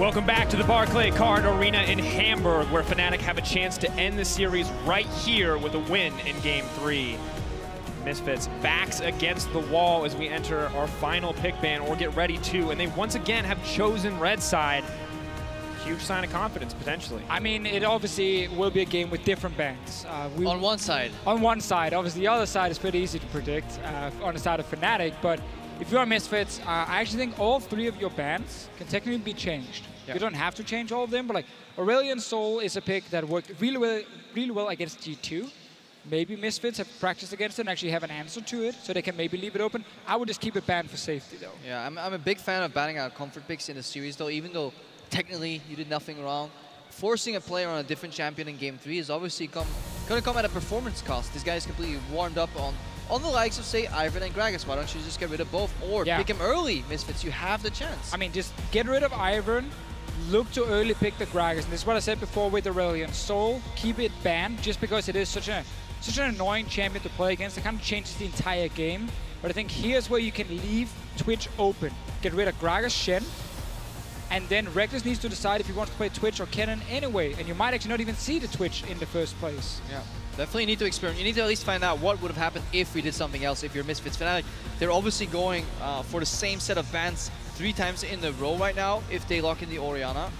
Welcome back to the Barclaycard Arena in Hamburg, where Fnatic have a chance to end the series right here with a win in Game 3. Misfits backs against the wall as we enter our final pick ban, or get ready to, and they once again have chosen red side. Huge sign of confidence, potentially. I mean, it obviously will be a game with different bans. On one side. On one side. Obviously, the other side is pretty easy to predict on the side of Fnatic, but if you are Misfits, I actually think all three of your bans can technically be changed. Yeah. You don't have to change all of them, but like Aurelion Sol is a pick that worked really well against G2. Maybe Misfits have practiced against it and actually have an answer to it, so they can maybe leave it open. I would just keep it banned for safety, though. Yeah, I'm a big fan of banning out comfort picks in the series, though, even though technically you did nothing wrong. Forcing a player on a different champion in Game 3 is obviously going to come at a performance cost. This guy is completely warmed up on the likes of, say, Ivern and Gragas. Why don't you just get rid of both? Or pick him early, Misfits. You have the chance. I mean, just get rid of Ivern, look to early pick the Gragas. And this is what I said before with Aurelion Sol. Keep it banned just because it is such an annoying champion to play against. It kind of changes the entire game. But I think here's where you can leave Twitch open. Get rid of Gragas, Shen, and then Reckless needs to decide if he wants to play Twitch or Kennen anyway. And you might actually not even see the Twitch in the first place. Yeah, definitely need to experiment. You need to at least find out what would have happened if we did something else. If you're Misfits Fnatic, they're obviously going for the same set of bans 3 times in a row right now. If they lock in the Orianna,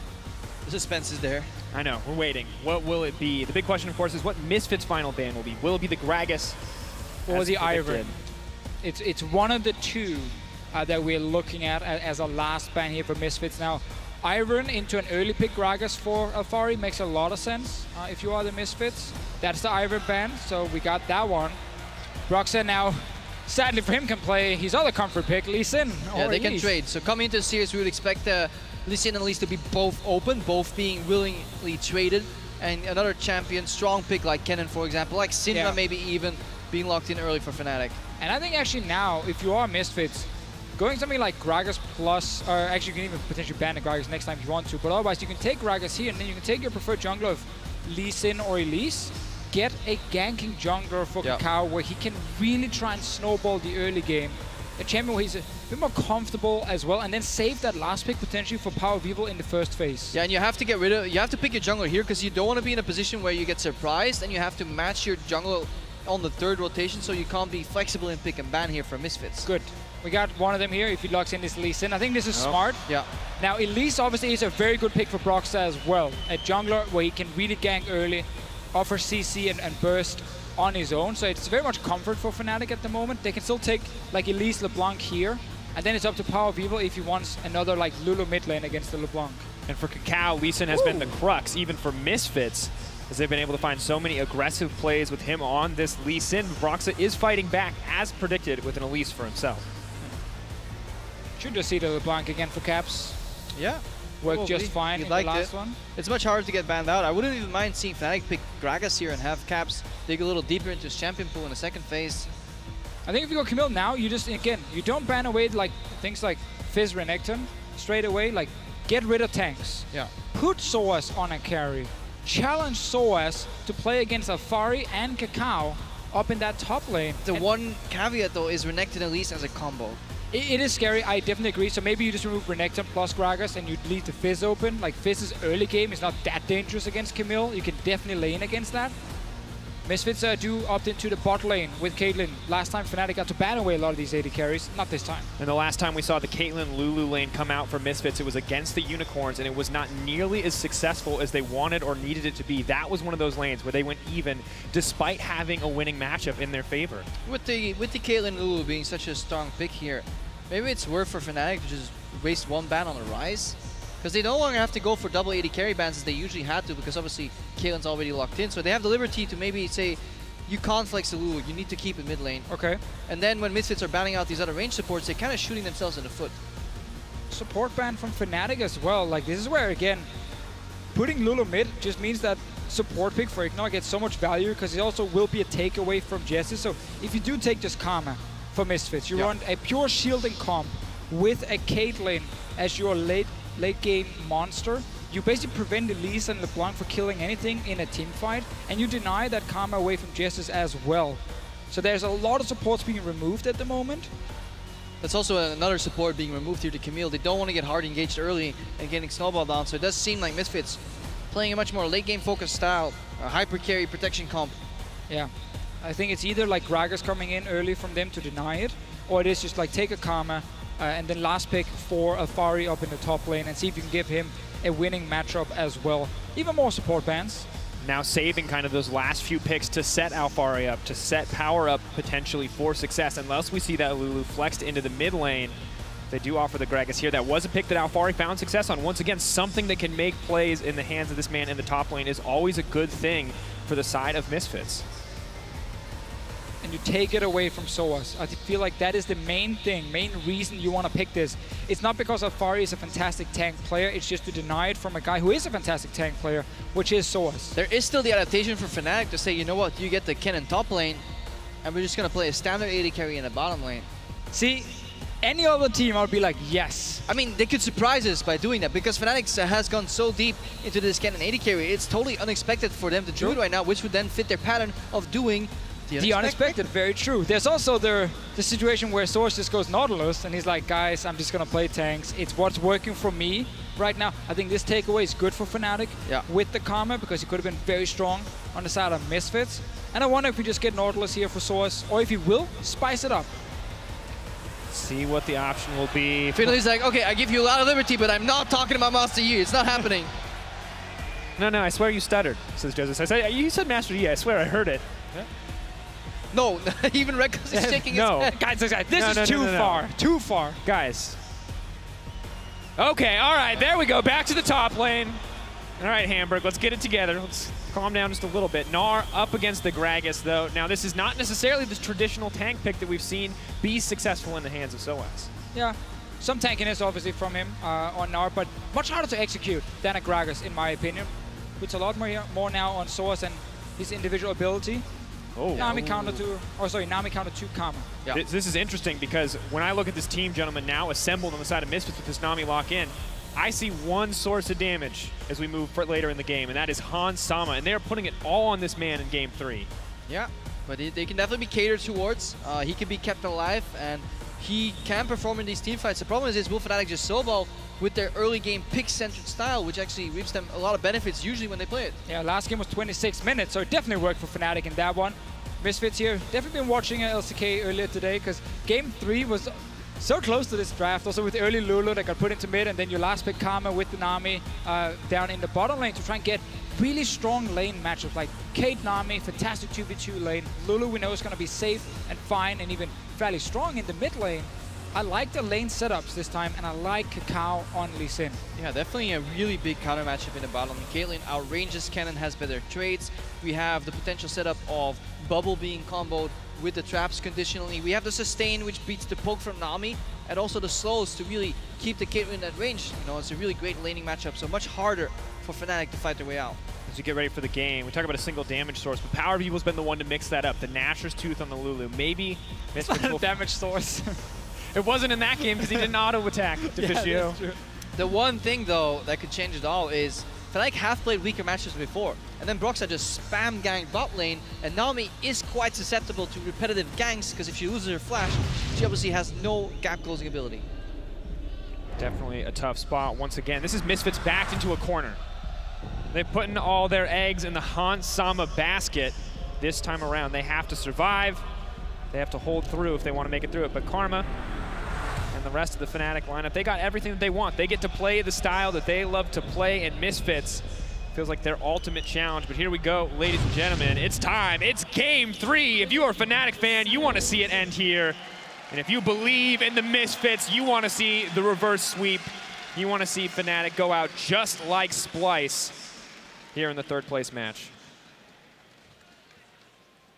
the suspense is there. I know, we're waiting. What will it be? The big question, of course, is what Misfits' final ban will be. Will it be the Gragas or the Ivern? It's one of the two that we're looking at as a last ban here for Misfits. Now, Ivern into an early pick Gragas for Alphari makes a lot of sense if you are the Misfits. That's the Ivern ban, so we got that one. Broxah now, sadly for him, can play his other comfort pick, Lee Sin. Yeah, they can trade. So coming into the series, we would expect Lee Sin and Lee to be both open, both being willingly traded, and another champion, strong pick like Kennen, for example, like Syndra maybe even being locked in early for Fnatic. And I think actually now, if you are Misfits, going something like Gragas plus, or actually you can even potentially ban the Gragas next time if you want to, but otherwise you can take Gragas here and then you can take your preferred jungler of Lee Sin or Elise, get a ganking jungler for Kakao where he can really try and snowball the early game. A champion where he's a bit more comfortable as well, and then save that last pick potentially for Power of Evil in the first phase. Yeah, and you have to you have to pick your jungler here because you don't want to be in a position where you get surprised, and you have to match your jungler on the 3rd rotation, so you can't be flexible in pick and ban here for Misfits. Good. We got one of them here if he locks in this Lee Sin. I think this is smart. Yeah. Now, Elise obviously is a very good pick for Broxah as well. A jungler where he can really gank early, offer CC and burst on his own. So it's very much comfort for Fnatic at the moment. They can still take like Elise LeBlanc here, and then it's up to Power of Evil if he wants another like Lulu mid lane against the LeBlanc. And for Kakao, Lee Sin has been the crux, even for Misfits, as they've been able to find so many aggressive plays with him on this Lee Sin. Broxah is fighting back, as predicted, with an Elise for himself. Should just see the LeBlanc again for Caps. Yeah. Worked just fine in the last one. It's much harder to get banned out. I wouldn't even mind seeing Fnatic pick Gragas here and have Caps dig a little deeper into his champion pool in the second phase. I think if you go Camille now, you just, again, you don't ban away like things like Fizz Renekton straight away. Like, get rid of tanks. Yeah. Put Soaz on a carry. Challenge Soaz to play against Alphari and Kakao up in that top lane. The one caveat, though, is Renekton Elise as a combo. It is scary, I definitely agree. So maybe you just remove Renekton plus Gragas and you leave the Fizz open. Like, Fizz's early game is not that dangerous against Camille. You can definitely lane against that. Misfits do opt into the bot lane with Caitlyn. Last time Fnatic got to ban away a lot of these AD carries, not this time. And the last time we saw the Caitlyn Lulu lane come out for Misfits, it was against the Unicorns, and it was not nearly as successful as they wanted or needed it to be. That was one of those lanes where they went even, despite having a winning matchup in their favor. With the Caitlyn Lulu being such a strong pick here, maybe it's worth for Fnatic to just waste one ban on a Rise. Because they no longer have to go for double AD carry bans as they usually had to, because obviously Caitlyn's already locked in. So they have the liberty to maybe say, you can't flex the Lulu, you need to keep it mid lane. Okay. And then when Misfits are banning out these other range supports, they're kind of shooting themselves in the foot. Support ban from Fnatic as well. Like, this is where, again, putting Lulu mid just means that support pick for Ignore gets so much value, because it also will be a takeaway from Jesse. So if you do take this Karma for Misfits, you run a pure shielding comp with a Caitlyn as your late game monster, you basically prevent Elise and LeBlanc for killing anything in a team fight, and you deny that Karma away from Jessus as well. So there's a lot of supports being removed at the moment. That's also another support being removed here to Camille. They don't want to get hard engaged early and getting snowballed down, so it does seem like Misfits playing a much more late game focused style, a hyper carry protection comp. Yeah, I think it's either like Gragas coming in early from them to deny it, or it is just like take a Karma and then last pick for Alfari up in the top lane and see if you can give him a winning matchup as well. Even more support bans. Now saving kind of those last few picks to set Alfari up, to set Power up potentially for success. Unless we see that Lulu flexed into the mid lane, they do offer the Gragas here. That was a pick that Alfari found success on. Once again, something that can make plays in the hands of this man in the top lane is always a good thing for the side of Misfits. And you take it away from Soaz. I feel like that is the main thing, main reason you want to pick this. It's not because Alfari is a fantastic tank player, it's just to deny it from a guy who is a fantastic tank player, which is Soaz. There is still the adaptation for Fnatic to say, you know what, you get the Kennen top lane, and we're just going to play a standard AD carry in the bottom lane. See, any other team, I would be like, yes. I mean, they could surprise us by doing that, because Fnatic has gone so deep into this Kennen AD carry, it's totally unexpected for them to do it right now, which would then fit their pattern of doing the unexpected. Very true. There's also the situation where Soaz just goes Nautilus, and he's like, guys, I'm just going to play tanks. It's what's working for me right now. I think this takeaway is good for Fnatic with the Karma, because he could have been very strong on the side of Misfits. And I wonder if we just get Nautilus here for Soaz, or if he will spice it up. See what the option will be. Finally's like, okay, I give you a lot of liberty, but I'm not talking about Master Yi. It's not happening. No, I swear you stuttered, says Joseph. I said, you said Master Yi. I swear I heard it. Yeah. No, even Reckless is shaking his head. Guys, this is too far. Too far. Guys. Okay, all right, there we go. Back to the top lane. All right, Hamburg, let's get it together. Let's calm down just a little bit. Gnar up against the Gragas, though. Now, this is not necessarily the traditional tank pick that we've seen be successful in the hands of Soaz. Yeah, some tankiness, obviously, from him on Gnar, but much harder to execute than a Gragas, in my opinion. Puts a lot more now on Soaz and his individual ability. Oh. Nami counter to Karma. Yeah. This is interesting because when I look at this team, gentlemen, now assembled on the side of Misfits with this Nami lock in, I see one source of damage as we move later in the game, and that is Hans Sama, and they are putting it all on this man in Game 3. Yeah, but they can definitely be catered towards. He can be kept alive, and he can perform in these team fights. The problem is will Fnatic just solo with their early game pick-centered style, which actually reaps them a lot of benefits usually when they play it. Yeah, last game was 26 minutes, so it definitely worked for Fnatic in that one. Misfits here, definitely been watching LCK earlier today, because Game 3 was so close to this draft, also with early Lulu that got put into mid, and then your last pick Karma with the Nami down in the bottom lane to try and get really strong lane matchups, like Kate Nami, fantastic 2v2 lane. Lulu we know is going to be safe and fine and even fairly strong in the mid lane. I like the lane setups this time, and I like Kakao on Lee Sin. Yeah, definitely a really big counter matchup in the bottom. Caitlyn outranges Kennen, has better trades. We have the potential setup of Bubble being comboed with the traps conditionally. We have the sustain, which beats the poke from Nami, and also the slows to really keep the Caitlyn at range. You know, it's a really great laning matchup, so much harder for Fnatic to fight their way out. As you get ready for the game, we talk about a single damage source, but Power Evil's been the one to mix that up. The Nashor's Tooth on the Lulu. Maybe Misfits will damage source. It wasn't in that game because he didn't auto-attack Deficio. Yeah, the one thing, though, that could change it all is Fnatic have played weaker matches before, and then Broxah just spam gang bot lane, and Nami is quite susceptible to repetitive ganks, because if she loses her flash, she obviously has no gap closing ability. Definitely a tough spot once again. This is Misfits backed into a corner. They're putting all their eggs in the Hans Sama basket this time around. They have to survive. They have to hold through if they want to make it through it. But Karma and the rest of the Fnatic lineup, they got everything that they want. They get to play the style that they love to play, and Misfits feels like their ultimate challenge. But here we go, ladies and gentlemen. It's time. It's Game 3. If you are a Fnatic fan, you want to see it end here. And if you believe in the Misfits, you want to see the reverse sweep. You want to see Fnatic go out just like Splice here in the third place match.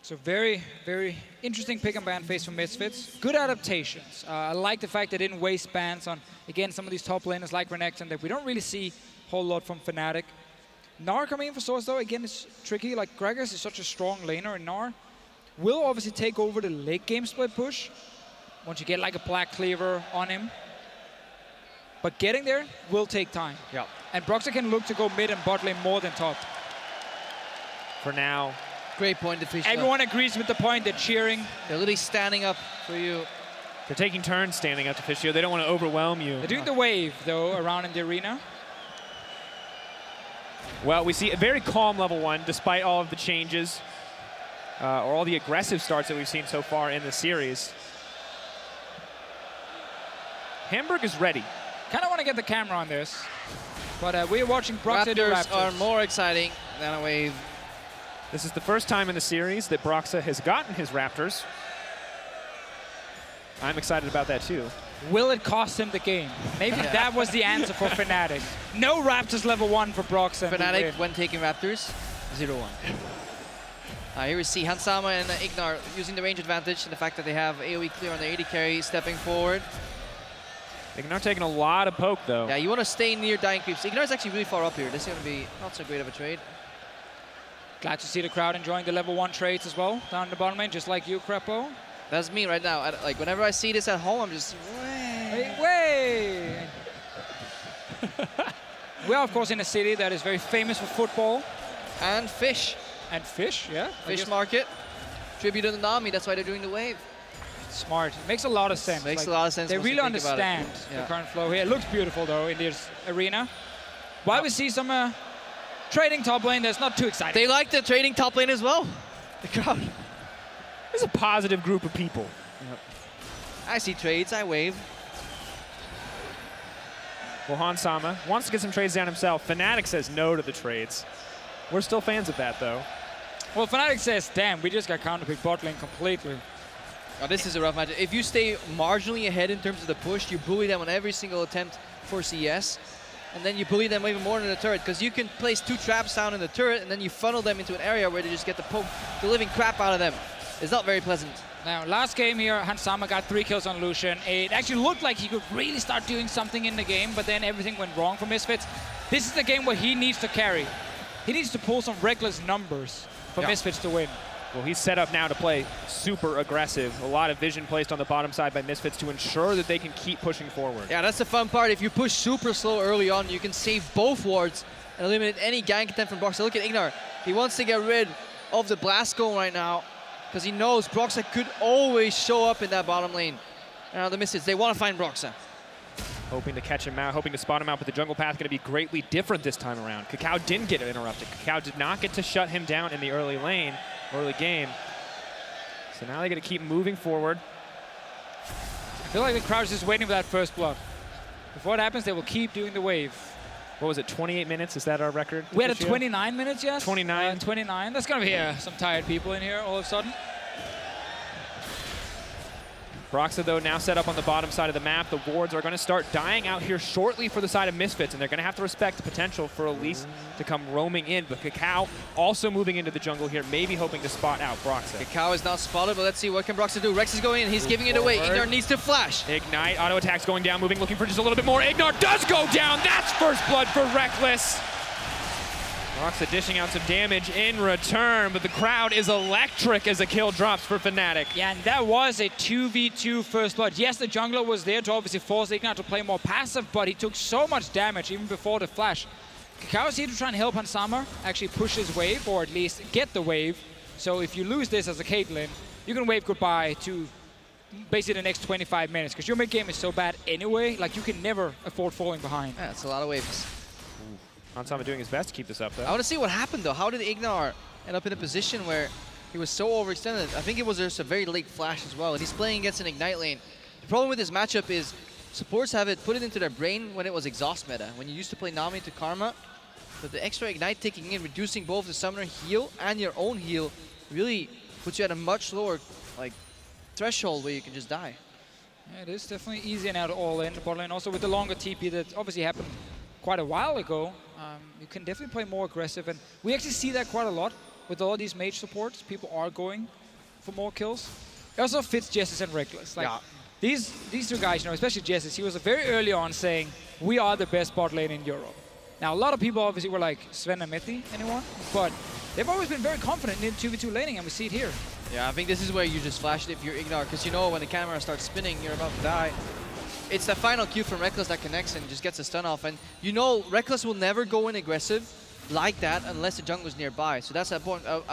So very, very interesting pick and ban phase from Misfits. Good adaptations. I like the fact they didn't waste bans on, again, some of these top laners like Renekton that we don't really see a whole lot from Fnatic. Gnar coming in for Source, though, again, is tricky. Like, Gragas is such a strong laner, and Gnar will obviously take over the late game split push once you get like a Black Cleaver on him. But getting there will take time. Yeah. And Broxah can look to go mid and bot lane more than top. For now. Great point, Deficio. Everyone agrees with the point. They're cheering. They're literally standing up for you. They're taking turns standing up to Fischio. They don't want to overwhelm you. They're doing the wave, though, around in the arena. Well, we see a very calm level 1, despite all of the changes, or all the aggressive starts that we've seen so far in the series. Hamburg is ready. Kind of want to get the camera on this, but we're watching Broxah do Raptors. Are more exciting than a wave. This is the first time in the series that Broxah has gotten his Raptors. I'm excited about that too. Will it cost him the game? Maybe that was the answer for Fnatic. No Raptors level 1 for Broxah. Fnatic, when taking Raptors, 0-1. Here we see Hansama and Ignar using the range advantage and the fact that they have AoE clear on their AD carry, stepping forward. Ignar taking a lot of poke, though. Yeah, you want to stay near dying creeps. Ignar is actually really far up here. This is going to be not so great of a trade. Glad to see the crowd enjoying the level 1 trades as well, down the bottom lane, just like you, Crepo. That's me right now. Like, whenever I see this at home, I'm just, way. We are, of course, in a city that is very famous for football. And fish. And fish, yeah. Fish market. Tribute to the Nami, that's why they're doing the wave. Smart. It makes a lot of sense. Makes a lot of sense. They really understand the current flow here. It looks beautiful, though, in this arena. While we see some trading top lane, that's not too exciting. They like the trading top lane as well. The crowd. It's a positive group of people. Yep. I see trades, I wave. Well, Hansama wants to get some trades down himself. Fnatic says no to the trades. We're still fans of that, though. Well, Fnatic says, damn, we just got counterpicked bot lane completely. Oh, this is a rough match. If you stay marginally ahead in terms of the push, you bully them on every single attempt for CS. And then you bully them even more in the turret, because you can place 2 traps down in the turret, and then you funnel them into an area where they just get the living crap out of them. It's not very pleasant. Now, last game here, Hansama got 3 kills on Lucian. It actually looked like he could really start doing something in the game, but then everything went wrong for Misfits. This is the game where he needs to carry. He needs to pull some reckless numbers for Misfits to win. Well, he's set up now to play super aggressive. A lot of vision placed on the bottom side by Misfits to ensure that they can keep pushing forward. Yeah, that's the fun part. If you push super slow early on, you can save both wards and eliminate any gank attempt from Broxah. Look at Ignar. He wants to get rid of the blast goal right now because he knows Broxah could always show up in that bottom lane. Now the Misfits, they want to find Broxah. Hoping to catch him out, hoping to spot him out, but the jungle path going to be greatly different this time around. Kakao didn't get interrupted. Kakao did not get to shut him down in the early game. So now they got to keep moving forward. I feel like the crowd's just waiting for that first blood. Before it happens, they will keep doing the wave. What was it, 28 minutes? Is that our record? We had a 29 minutes, yes? 29. 29. That's going to be some tired people in here all of a sudden. Broxah, though, now set up on the bottom side of the map. The wards are going to start dying out here shortly for the side of Misfits, and they're going to have to respect the potential for Elise to come roaming in. But Kakao also moving into the jungle here, maybe hoping to spot out Broxah. Kakao is not spotted, but let's see what can Broxah do. Rex is going in, he's giving it away. Ignar needs to flash. Ignite, auto attacks going down, moving, looking for just a little bit more. Ignar does go down. That's first blood for Reckless. Broxah dishing out some damage in return, but the crowd is electric as a kill drops for Fnatic. Yeah, and that was a 2v2 first blood. Yes, the jungler was there to obviously force Ignar to play more passive, but he took so much damage even before the flash. Kakao is here to try and help Hansama actually push his wave, or at least get the wave. So if you lose this as a Caitlyn, you can wave goodbye to basically the next 25 minutes, because your mid game is so bad anyway, like you can never afford falling behind. Yeah, it's a lot of waves. Hansama doing his best to keep this up, though. I want to see what happened, though. How did Ignar end up in a position where he was so overextended? I think it was just a very late flash as well, and he's playing against an Ignite lane. The problem with this matchup is supports have put it into their brain when it was exhaust meta, when you used to play Nami to Karma. But the extra Ignite taking in, reducing both the summoner heal and your own heal, really puts you at a much lower threshold where you can just die. Yeah, it is definitely easier now to all in the bot lane. Also with the longer TP that obviously happened quite a while ago, you can definitely play more aggressive, and we actually see that quite a lot with all these mage supports. People are going for more kills. It also fits Jessis and Reckless. Like, these 2 guys, you know, especially Jessis, he was very early on saying, we are the best bot lane in Europe. Now, a lot of people obviously were like, Sven and Mithi, anyone? But they've always been very confident in 2v2 laning, and we see it here. Yeah, I think this is where you just flash it if you're Ignar, because you know when the camera starts spinning, you're about to die. It's the final Q from Reckless that connects and just gets a stun off. And you know Reckless will never go in aggressive like that unless the jungler's nearby. So that's at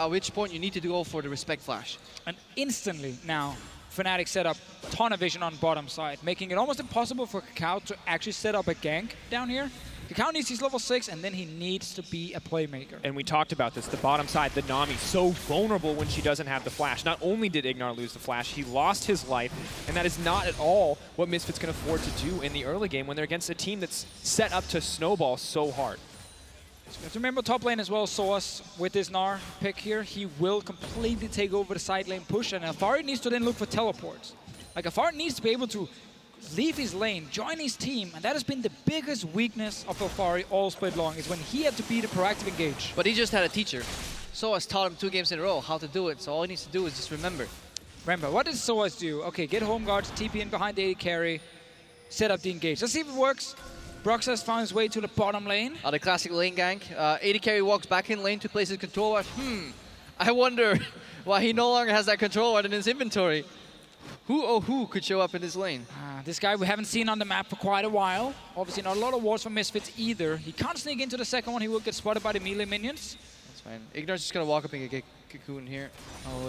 which point you need to go for the respect flash. And instantly now, Fnatic set up a ton of vision on bottom side, making it almost impossible for Kakao to actually set up a gank down here. Kakao needs his level 6, and then he needs to be a playmaker. And we talked about this, the bottom side, the Nami, so vulnerable when she doesn't have the flash. Not only did Ignar lose the flash, he lost his life, and that is not at all what Misfits can afford to do in the early game when they're against a team that's set up to snowball so hard. So you have to remember top lane as well, Soas with this Gnar pick here, he will completely take over the side lane push, and Alfari needs to then look for teleports. Like, Alfari needs to be able to leave his lane, join his team, and that has been the biggest weakness of Alfari all split long, is when he had to be the proactive engage. But he just had a teacher. Soas taught him 2 games in a row how to do it, so all he needs to do is just remember. Remember, what does Soas do? Okay, get home guards, TP in behind the AD carry, set up the engage. Let's see if it works. Broxas found his way to the bottom lane. The classic lane gank. AD carry walks back in lane to place his control ward. I wonder why he no longer has that control ward in his inventory. Who could show up in this lane? This guy we haven't seen on the map for quite a while. Obviously not a lot of wards from Misfits either. He can't sneak into the second one. He will get spotted by the melee minions. That's fine. Ignar's just going to walk up and get Cocoon here.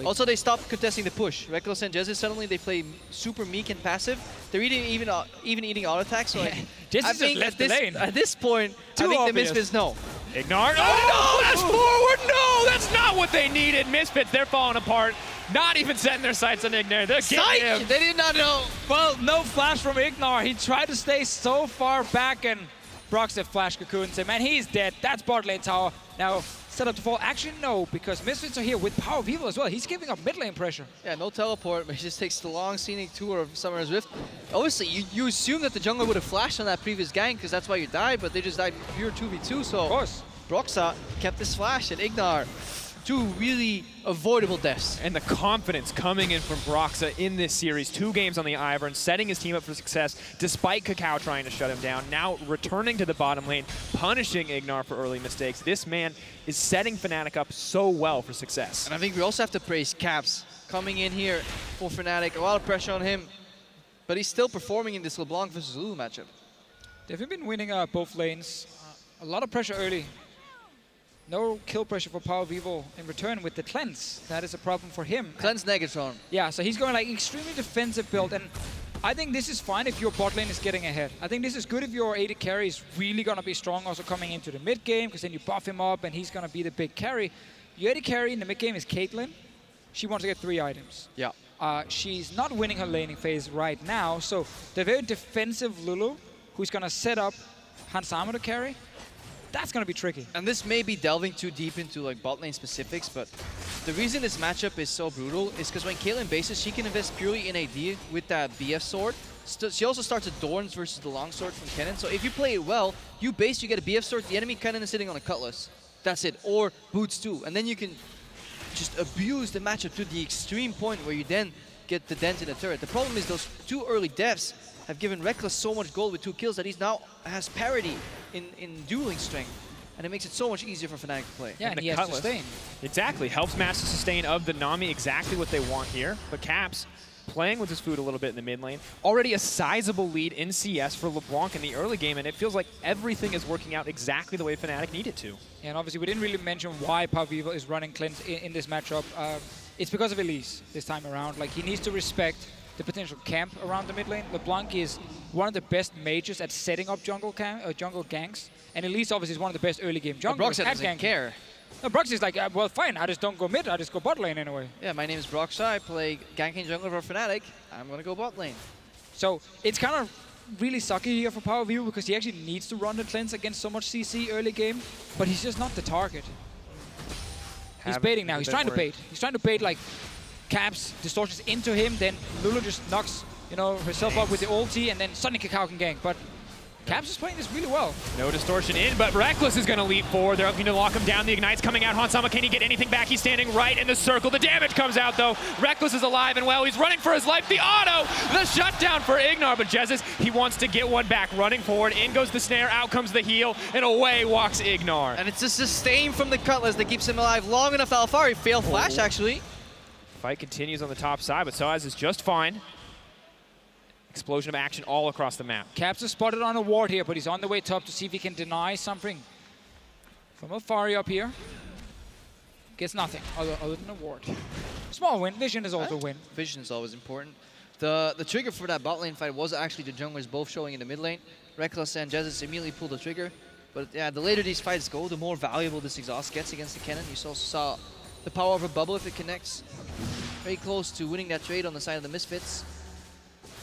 Also, they stopped contesting the push. Reckless and Jezzy, suddenly they play super meek and passive. They're even eating auto attacks. So like, I think at this point, I think the Misfits know. Ignar, oh no, that's forward, no, that's not what they needed. Misfits, they're falling apart. Not even setting their sights on Ignar. They're getting him. They did not know. Well, no flash from Ignar. He tried to stay so far back, and Broxas flash Cocoon and said, man, he's dead. That's bot lane tower. Now, set up to fall. Actually, no, because Misfits are here with Power of Evil as well. He's giving up mid lane pressure. Yeah, no teleport, but he just takes the long scenic tour of Summoner's Rift. Obviously, you assume that the jungler would have flashed on that previous gank, because that's why you died, but they just died pure 2v2, so of course. Broxas kept this flash, and Ignar, 2 really avoidable deaths. And the confidence coming in from Broxas in this series. 2 games on the Ivern, setting his team up for success despite Kakao trying to shut him down. Now returning to the bottom lane, punishing Ignar for early mistakes. This man is setting Fnatic up so well for success. And I think we also have to praise Caps coming in here for Fnatic. A lot of pressure on him, but he's still performing in this LeBlanc versus Lulu matchup. They've been winning both lanes. A lot of pressure early. No kill pressure for Power of Evil in return with the cleanse. That is a problem for him. Cleanse Negatron. Yeah, so he's going like extremely defensive build, and I think this is fine if your bot lane is getting ahead. I think this is good if your AD carry is really going to be strong also coming into the mid game, because then you buff him up and he's going to be the big carry. Your AD carry in the mid game is Caitlyn. She wants to get 3 items. Yeah. She's not winning her laning phase right now, so the very defensive Lulu, who's going to set up Hans Armor to carry, that's going to be tricky. And this may be delving too deep into like bot lane specifics, but the reason this matchup is so brutal is because when Caitlyn bases, she can invest purely in AD with that BF sword. She also starts at Dorns versus the longsword from Kennen. So if you play it well, you base, you get a BF sword, the enemy Kennen is sitting on a cutlass. That's it. Or boots too. And then you can just abuse the matchup to the extreme point where you then get the dent in the turret. The problem is those 2 early deaths have given Reckless so much gold with 2 kills that he now has parity in dueling strength. And it makes it so much easier for Fnatic to play. Yeah, and he has sustain. Exactly. Helps match the sustain of the Nami, exactly what they want here. But Caps playing with his food a little bit in the mid lane. Already a sizable lead in CS for LeBlanc in the early game, and it feels like everything is working out exactly the way Fnatic needed to. Yeah, and obviously we didn't really mention why Power of Evil is running Cleanse in this matchup. It's because of Elise this time around. Like, he needs to respect the potential camp around the mid lane. LeBlanc is one of the best mages at setting up jungle ganks, and Elise obviously is one of the best early game junglers. Broxas doesn't care. No, Broxas is like, well, fine, I just don't go mid, I just go bot lane anyway. Yeah, my name is Broxas, I play ganking jungler for Fnatic, I'm gonna go bot lane. So it's kind of really sucky here for Power of Evil because he actually needs to run the cleanse against so much CC early game, but he's just not the target. He's baiting now, he's trying to bait. He's trying to bait like Caps, distortions into him, then Lulu just knocks, you know, herself up with the ulti, and then suddenly Kakao can gank. But Caps is playing this really well. No distortion in, but Reckless is going to leap forward. They're looking to lock him down. The Ignite's coming out. Hansama, can he get anything back? He's standing right in the circle. The damage comes out, though. Reckless is alive and well. He's running for his life. The auto! The shutdown for Ignar, but Jezzy, he wants to get one back. Running forward. In goes the snare. Out comes the heal. And away walks Ignar. And it's a sustain from the Cutlass that keeps him alive long enough. Alfari fail flash, actually. Fight continues on the top side, but Soaz is just fine. Explosion of action all across the map. Caps is spotted on a ward here, but he's on the way top to see if he can deny something from Alfari up here. Gets nothing other than a ward. Small win. Vision is also a win. Vision is always important. The trigger for that bot lane fight was actually the junglers both showing in the mid lane. Reckless and Jesus immediately pulled the trigger. But yeah, the later these fights go, the more valuable this exhaust gets against the cannon. You also saw the power of a bubble if it connects. Very close to winning that trade on the side of the Misfits.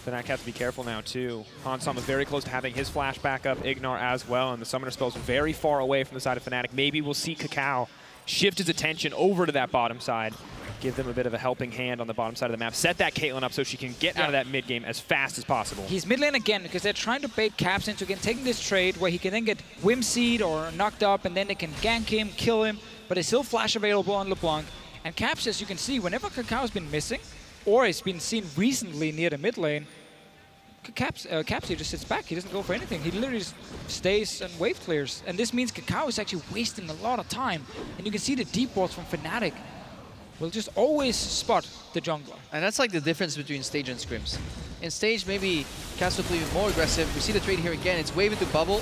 Fnatic has to be careful now, too. Hansama is very close to having his flash back up, Ignar as well, and the Summoner spell's very far away from the side of Fnatic. Maybe we'll see Kakao shift his attention over to that bottom side, give them a bit of a helping hand on the bottom side of the map, set that Caitlyn up so she can get out of that mid game as fast as possible. He's mid lane again because they're trying to bait Caps into again taking this trade where he can then get whimsied or knocked up, and then they can gank him, kill him, but there's still flash available on LeBlanc. And Caps, as you can see, whenever Kakao's been missing, or has been seen recently near the mid lane, Caps here just sits back. He doesn't go for anything. He literally just stays and wave clears. And this means Kakao is actually wasting a lot of time. And you can see the deep balls from Fnatic will just always spot the jungler. And that's like the difference between stage and scrims. In stage, maybe Caps will play even more aggressive. We see the trade here again. It's wave into bubble.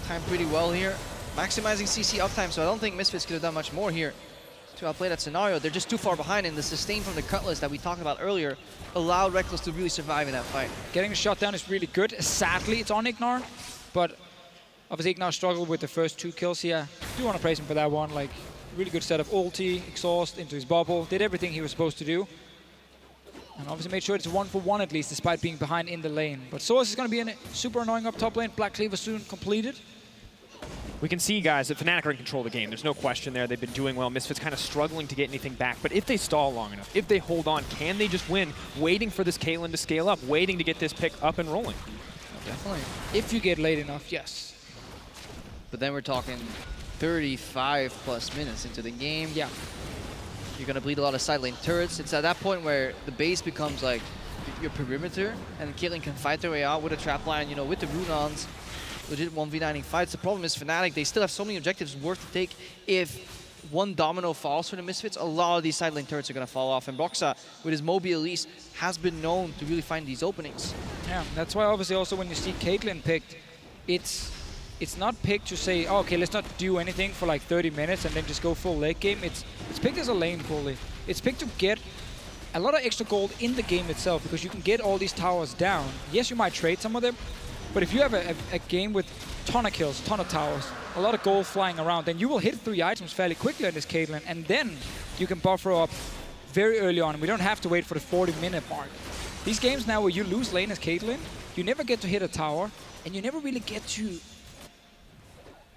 Timed pretty well here. Maximizing CC uptime, so I don't think Misfits could have done much more here to outplay that scenario. They're just too far behind, and the sustain from the Cutlass that we talked about earlier allowed Reckless to really survive in that fight. Getting the shot down is really good. Sadly, it's on Ignar, but obviously Ignar struggled with the first 2 kills here. I do want to praise him for that one. Like, really good setup. Ulti, exhaust into his bubble, did everything he was supposed to do. And obviously made sure it's 1-for-1 at least, despite being behind in the lane. But Source is going to be in super annoying up top lane. Black Cleaver soon completed. We can see, guys, that Fnatic are in control of the game. There's no question there. They've been doing well. Misfits kind of struggling to get anything back. But if they stall long enough, if they hold on, can they just win? Waiting for this Caitlyn to scale up, waiting to get this pick up and rolling. Definitely. If you get late enough, yes. But then we're talking 35+ minutes into the game. Yeah. You're going to bleed a lot of side lane turrets. It's at that point where the base becomes like your perimeter, and Caitlyn can fight their way out with a trap line, you know, with the Runons. Legit 1v9ing fights. The problem is Fnatic, they still have so many objectives worth to take. If one domino falls for the Misfits, a lot of these side lane turrets are going to fall off. And Broxa, with his Moby Elise, has been known to really find these openings. Yeah, that's why obviously also when you see Caitlyn picked, it's not picked to say, oh, okay, let's not do anything for like 30 minutes and then just go full late game. It's picked as a lane goalie. It's picked to get a lot of extra gold in the game itself because you can get all these towers down. Yes, you might trade some of them, but if you have a game with ton of kills, ton of towers, a lot of gold flying around, then you will hit 3 items fairly quickly on this Caitlyn, and then you can buffer up very early on. We don't have to wait for the 40-minute mark. These games now where you lose lane as Caitlyn, you never get to hit a tower, and you never really get to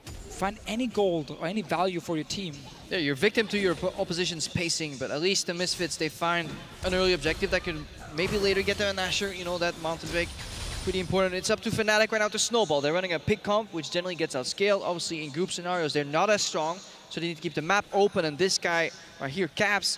find any gold or any value for your team. Yeah, you're victim to your opposition's pacing, but at least the Misfits, they find an early objective that could maybe later get there. Asher, you know, that Mountain Drake. Pretty important. It's up to Fnatic right now to snowball. They're running a pick comp, which generally gets outscaled. Obviously, in group scenarios, they're not as strong, so they need to keep the map open. And this guy right here, Caps,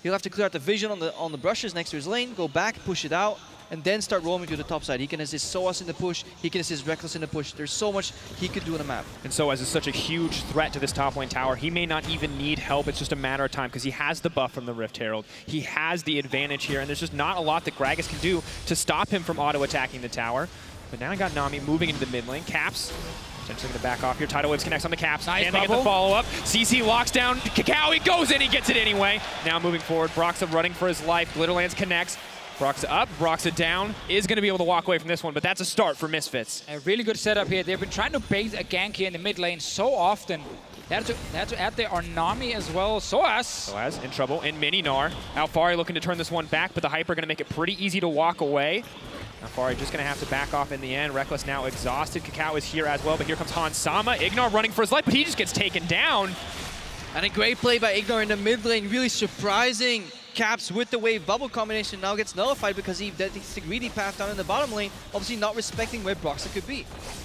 he'll have to clear out the vision on the brushes next to his lane, go back, push it out, and then start roaming to the top side. He can assist Soas in the push. He can assist Reckless in the push. There's so much he could do on the map. And Soas is such a huge threat to this top lane tower. He may not even need help. It's just a matter of time because he has the buff from the Rift Herald. He has the advantage here, and there's just not a lot that Gragas can do to stop him from auto-attacking the tower. But now I got Nami moving into the mid lane. Caps potentially going to back off here. Tidal Waves connects on the Caps. Nice and they get the follow-up. CC locks down Kakao. He goes in. He gets it anyway. Now moving forward. Broxa running for his life. Glitterlands connects. Broxa up. Broxa down. Is going to be able to walk away from this one, but that's a start for Misfits. A really good setup here. They've been trying to bait a gank here in the mid lane so often. They had to add their Nami as well. Soas in trouble. And Mini-Gnar. Alfari looking to turn this one back, but the Hyper going to make it pretty easy to walk away. Alfari just going to have to back off in the end. Reckless now exhausted. Kakao is here as well, but here comes Hansama. Ignar running for his life, but he just gets taken down. And a great play by Ignar in the mid lane, really surprising Caps with the wave bubble combination. Now gets nullified because he takes the greedy path down in the bottom lane, obviously not respecting where Broxa could be.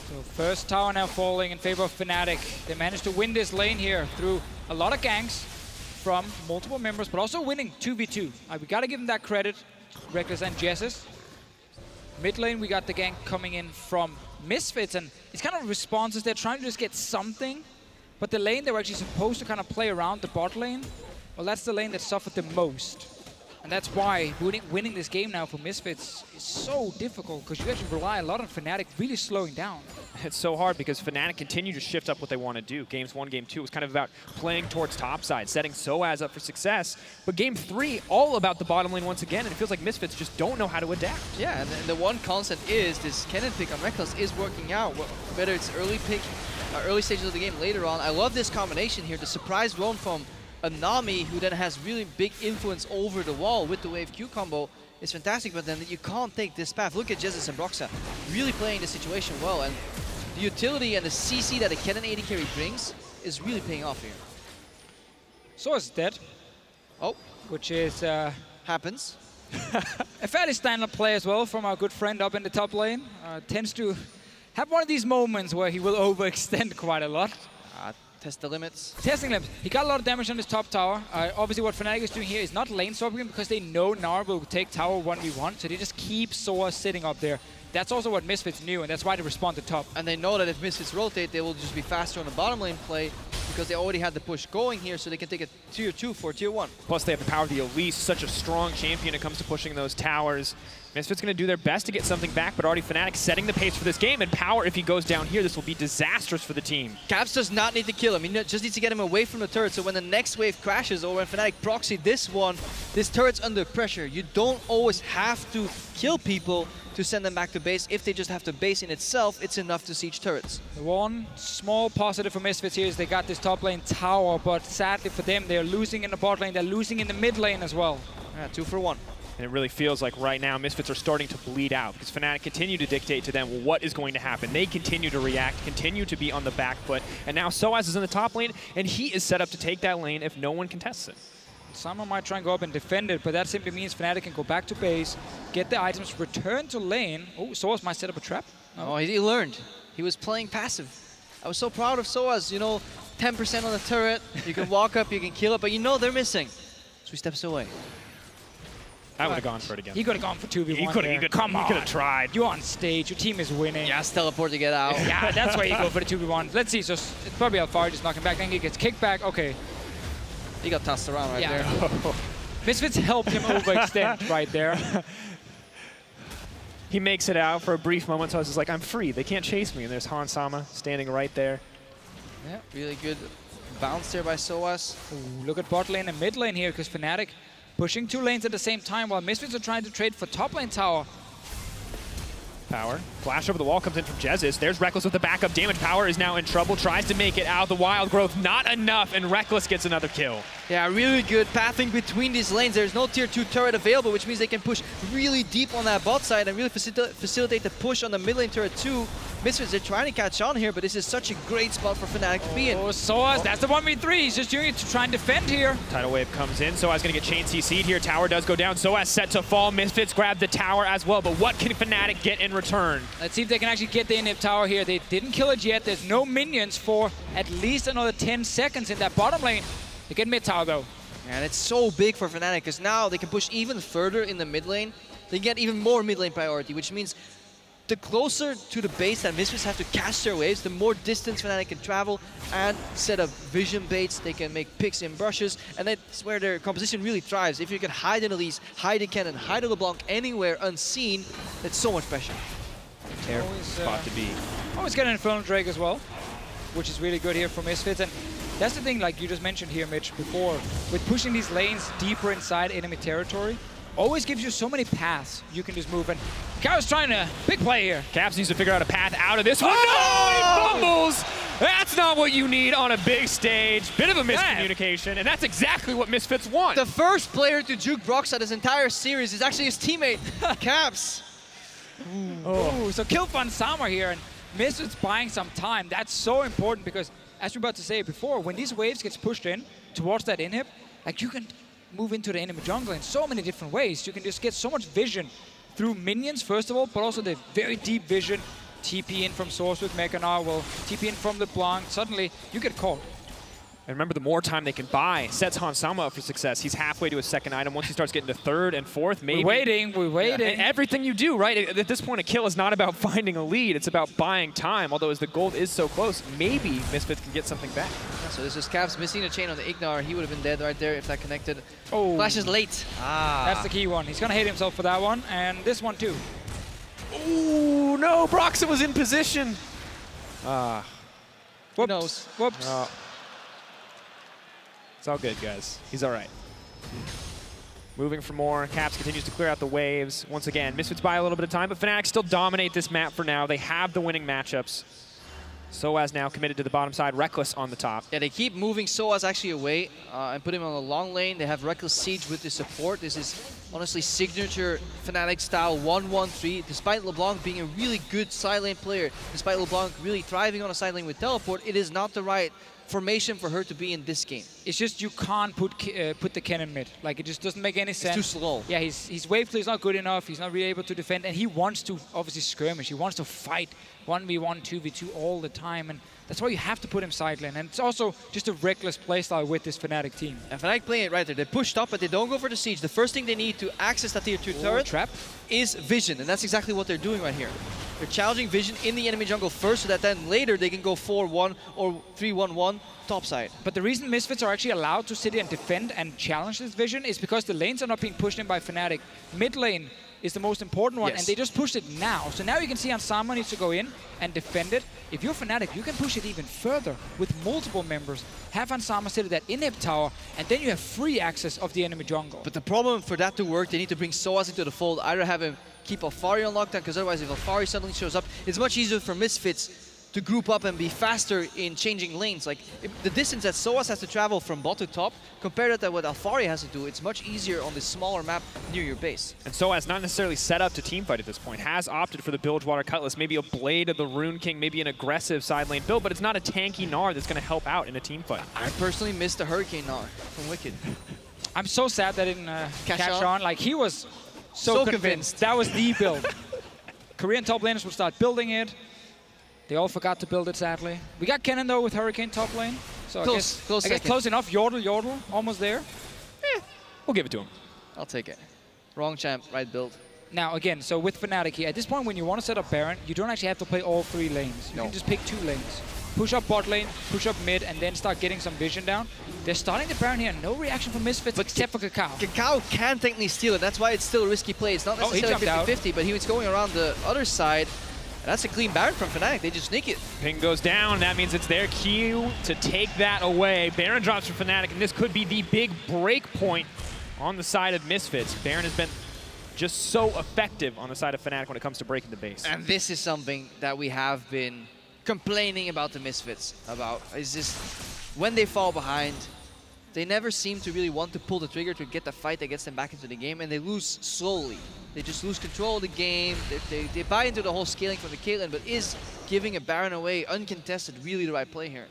So first tower now falling in favor of Fnatic. They managed to win this lane here through a lot of ganks from multiple members, but also winning 2v2. We got to give them that credit, Reckless and Jessus. Mid lane, we got the gank coming in from Misfits, and it's kind of responses. They're trying to just get something, but the lane they were actually supposed to kind of play around, the bot lane, well, that's the lane that suffered the most. And that's why winning this game now for Misfits is so difficult, because you actually rely a lot on Fnatic really slowing down. It's so hard because Fnatic continue to shift up what they want to do. Games 1, Game 2 was kind of about playing towards topside, setting Soaz up for success. But Game 3, all about the bottom lane once again, and it feels like Misfits just don't know how to adapt. Yeah, and the one concept is this cannon pick on Reckless is working out, whether it's early pick, early stages of the game later on. I love this combination here, the surprise roam from a Nami, who then has really big influence over the wall with the wave Q combo, is fantastic, but then you can't take this path. Look at Jesus and Broxa really playing the situation well, and the utility and the CC that a Cannon AD carry brings is really paying off here. So is dead. Oh. Which is... happens. A fairly standard play as well from our good friend up in the top lane. Tends to have one of these moments where he will overextend quite a lot. Test the limits. Testing limits. He got a lot of damage on his top tower. Obviously what Fnatic is doing here is not lane swapping him, because they know Nara will take tower 1v1, so they just keep Soa sitting up there. That's also what Misfits knew, and that's why they respond to top. And they know that if Misfits rotate, they will just be faster on the bottom lane play, because they already had the push going here, so they can take a tier 2 for tier 1. Plus they have the power of the Elise, such a strong champion when it comes to pushing those towers. Misfits going to do their best to get something back, but already Fnatic setting the pace for this game, and Power, if he goes down here, this will be disastrous for the team. Caps does not need to kill him, he just needs to get him away from the turret, so when the next wave crashes, or when Fnatic proxy this one, this turret's under pressure. You don't always have to kill people to send them back to base. If they just have to base in itself, it's enough to siege turrets. The one small positive for Misfits here is they got this top lane tower, but sadly for them, they're losing in the bot lane, they're losing in the mid lane as well. Yeah, 2 for 1. And it really feels like right now Misfits are starting to bleed out, because Fnatic continue to dictate to them what is going to happen. They continue to react, continue to be on the back foot, and now Soaz is in the top lane, and he is set up to take that lane if no one contests it. Someone might try and go up and defend it, but that simply means Fnatic can go back to base, get the items, return to lane. Oh, Soaz might set up a trap. No. Oh, he learned. He was playing passive. I was so proud of Soaz, you know, 10% on the turret, you can walk up, you can kill it, but you know they're missing. So he steps away. I would have gone for it again. He could have gone for 2v1. He could have tried. You're on stage. Your team is winning. Yeah, teleport to get out. Yeah, that's why you go for the 2v1. Let's see. So it's probably Alfari just knocking back. Then he gets kicked back. Okay. He got tossed around right there. Misfits helped him overextend right there. He makes it out for a brief moment, so I was just like, I'm free. They can't chase me. And there's Han Sama standing right there. Yeah, really good bounce there by Soaz. Ooh, look at bot lane and mid lane here, because Fnatic pushing 2 lanes at the same time while Misfits are trying to trade for top lane tower. Power. Flash over the wall comes in from Jesus. There's Reckless with the backup damage. Power is now in trouble. Tries to make it out. The Wild Growth not enough, and Reckless gets another kill. Yeah, really good pathing between these lanes. There's no tier 2 turret available, which means they can push really deep on that bot side and really facilitate the push on the mid lane turret too. Misfits, they're trying to catch on here, but this is such a great spot for Fnatic to be in. Oh, Soaz, that's the 1v3. He's just doing it to try and defend here. Tidal Wave comes in. Soaz going to get chain CC'd here. Tower does go down. Soaz set to fall. Misfits grab the tower as well, but what can Fnatic get in return? Let's see if they can actually get the inhib tower here. They didn't kill it yet. There's no minions for at least another 10 seconds in that bottom lane. They get mid tower though. And it's so big for Fnatic, because now they can push even further in the mid lane. They get even more mid lane priority, which means the closer to the base that Misfits have to catch their waves, the more distance Fnatic can travel and set up vision baits. They can make picks and brushes, and that's where their composition really thrives. If you can hide an Elise, hide a Cannon, hide a LeBlanc anywhere unseen, that's so much pressure. Terrible spot to be. Always get an Infernal Drake as well, which is really good here for Misfits. And that's the thing, like you just mentioned here, Mitch, before, with pushing these lanes deeper inside enemy territory, always gives you so many paths you can just move. And Kao's trying a big play here. Caps needs to figure out a path out of this one. No, he fumbles! That's not what you need on a big stage. Bit of a miscommunication, and that's exactly what Misfits want. The first player to juke Broxa this entire series is actually his teammate, Caps. Ooh, so kill Van Sama here, and Misfits buying some time. That's so important, because as we were about to say before, when these waves gets pushed in towards that inhib, like you can move into the enemy jungle in so many different ways. You can just get so much vision through minions, first of all, but also the very deep vision. TP in from Source with Mechanar, will TP in from LeBlanc. Suddenly, you get caught. And remember, the more time they can buy sets Han Sama up for success. He's halfway to his second item. Once he starts getting to third and fourth, maybe. We're waiting. And everything you do, right? At this point, a kill is not about finding a lead. It's about buying time. Although as the gold is so close, maybe Misfits can get something back. So this is Cavs missing the chain on the Ignar. He would have been dead right there if that connected. Oh, Flash is late. That's the key one. He's gonna hate himself for that one, and this one too. Ooh, no, Broxah was in position. Who knows? Whoops. It's all good, guys. He's all right. Moving for more. Caps continues to clear out the waves. Once again, Misfits buy a little bit of time, but Fnatic still dominate this map for now. They have the winning matchups. Soaz now committed to the bottom side. Reckless on the top. Yeah, they keep moving Soaz actually away and put him on the long lane. They have Reckless Siege with the support. This is honestly signature Fnatic style 1-1-3. Despite LeBlanc being a really good side lane player, despite LeBlanc really thriving on a side lane with teleport, it is not the right formation for her to be in this game. It's just you can't put the cannon mid. Like, it just doesn't make any sense. It's too slow. Yeah, his wave play is not good enough. He's not really able to defend, and he wants to obviously skirmish. He wants to fight 1v1, 2v2 all the time, and that's why you have to put him side lane. And it's also just a reckless playstyle with this Fnatic team. And Fnatic playing it right there. They pushed up, but they don't go for the siege. The first thing they need to access that tier 2 turret trap is vision, and that's exactly what they're doing right here. They're challenging vision in the enemy jungle first, so that then later they can go 4-1 or 3-1-1 topside. But the reason Misfits are actually allowed to sit here and defend and challenge this vision is because the lanes are not being pushed in by Fnatic. Mid lane is the most important one, and they just pushed it now. So now you can see Ansama needs to go in and defend it. If you're Fnatic, you can push it even further with multiple members. Have Ansama sit at that inhib tower, and then you have free access of the enemy jungle. But the problem for that to work, they need to bring Soaz into the fold. Either have him keep Alfari on lockdown, because otherwise if Alfari suddenly shows up, it's much easier for Misfits to group up and be faster in changing lanes. Like, the distance that Soaz has to travel from bot to top, compare that to what Alfari has to do, it's much easier on this smaller map near your base. And Soaz not necessarily set up to teamfight at this point, has opted for the Bilgewater Cutlass, maybe a Blade of the Rune King, maybe an aggressive side lane build, but it's not a tanky Gnar that's going to help out in a teamfight. I personally missed the Hurricane Gnar from Wicked. I'm so sad that didn't catch on. Like, he was so convinced. That was the build. Korean top laners will start building it. They all forgot to build it, sadly. We got Kennen, though, with Hurricane top lane. So I guess close enough. Yordle, almost there. We'll give it to him. I'll take it. Wrong champ, right build. Now, again, so with Fnatic here, at this point, when you want to set up Baron, you don't actually have to play all 3 lanes. You can just pick 2 lanes. Push up bot lane, push up mid, and then start getting some vision down. They're starting the Baron here. No reaction from Misfits, except for Kakao. Kakao can technically steal it. That's why it's still a risky play. It's not necessarily 50-50, but he was going around the other side. And that's a clean Baron from Fnatic. They just sneak it. Ping goes down. That means it's their cue to take that away. Baron drops from Fnatic, and this could be the big break point on the side of Misfits. Baron has been just so effective on the side of Fnatic when it comes to breaking the base. And this is something that we have been complaining about the Misfits about. Is just when they fall behind, they never seem to really want to pull the trigger to get the fight that gets them back into the game, and they lose slowly. They just lose control of the game. They buy into the whole scaling from the Caitlyn, but is giving a Baron away uncontested really the right play here?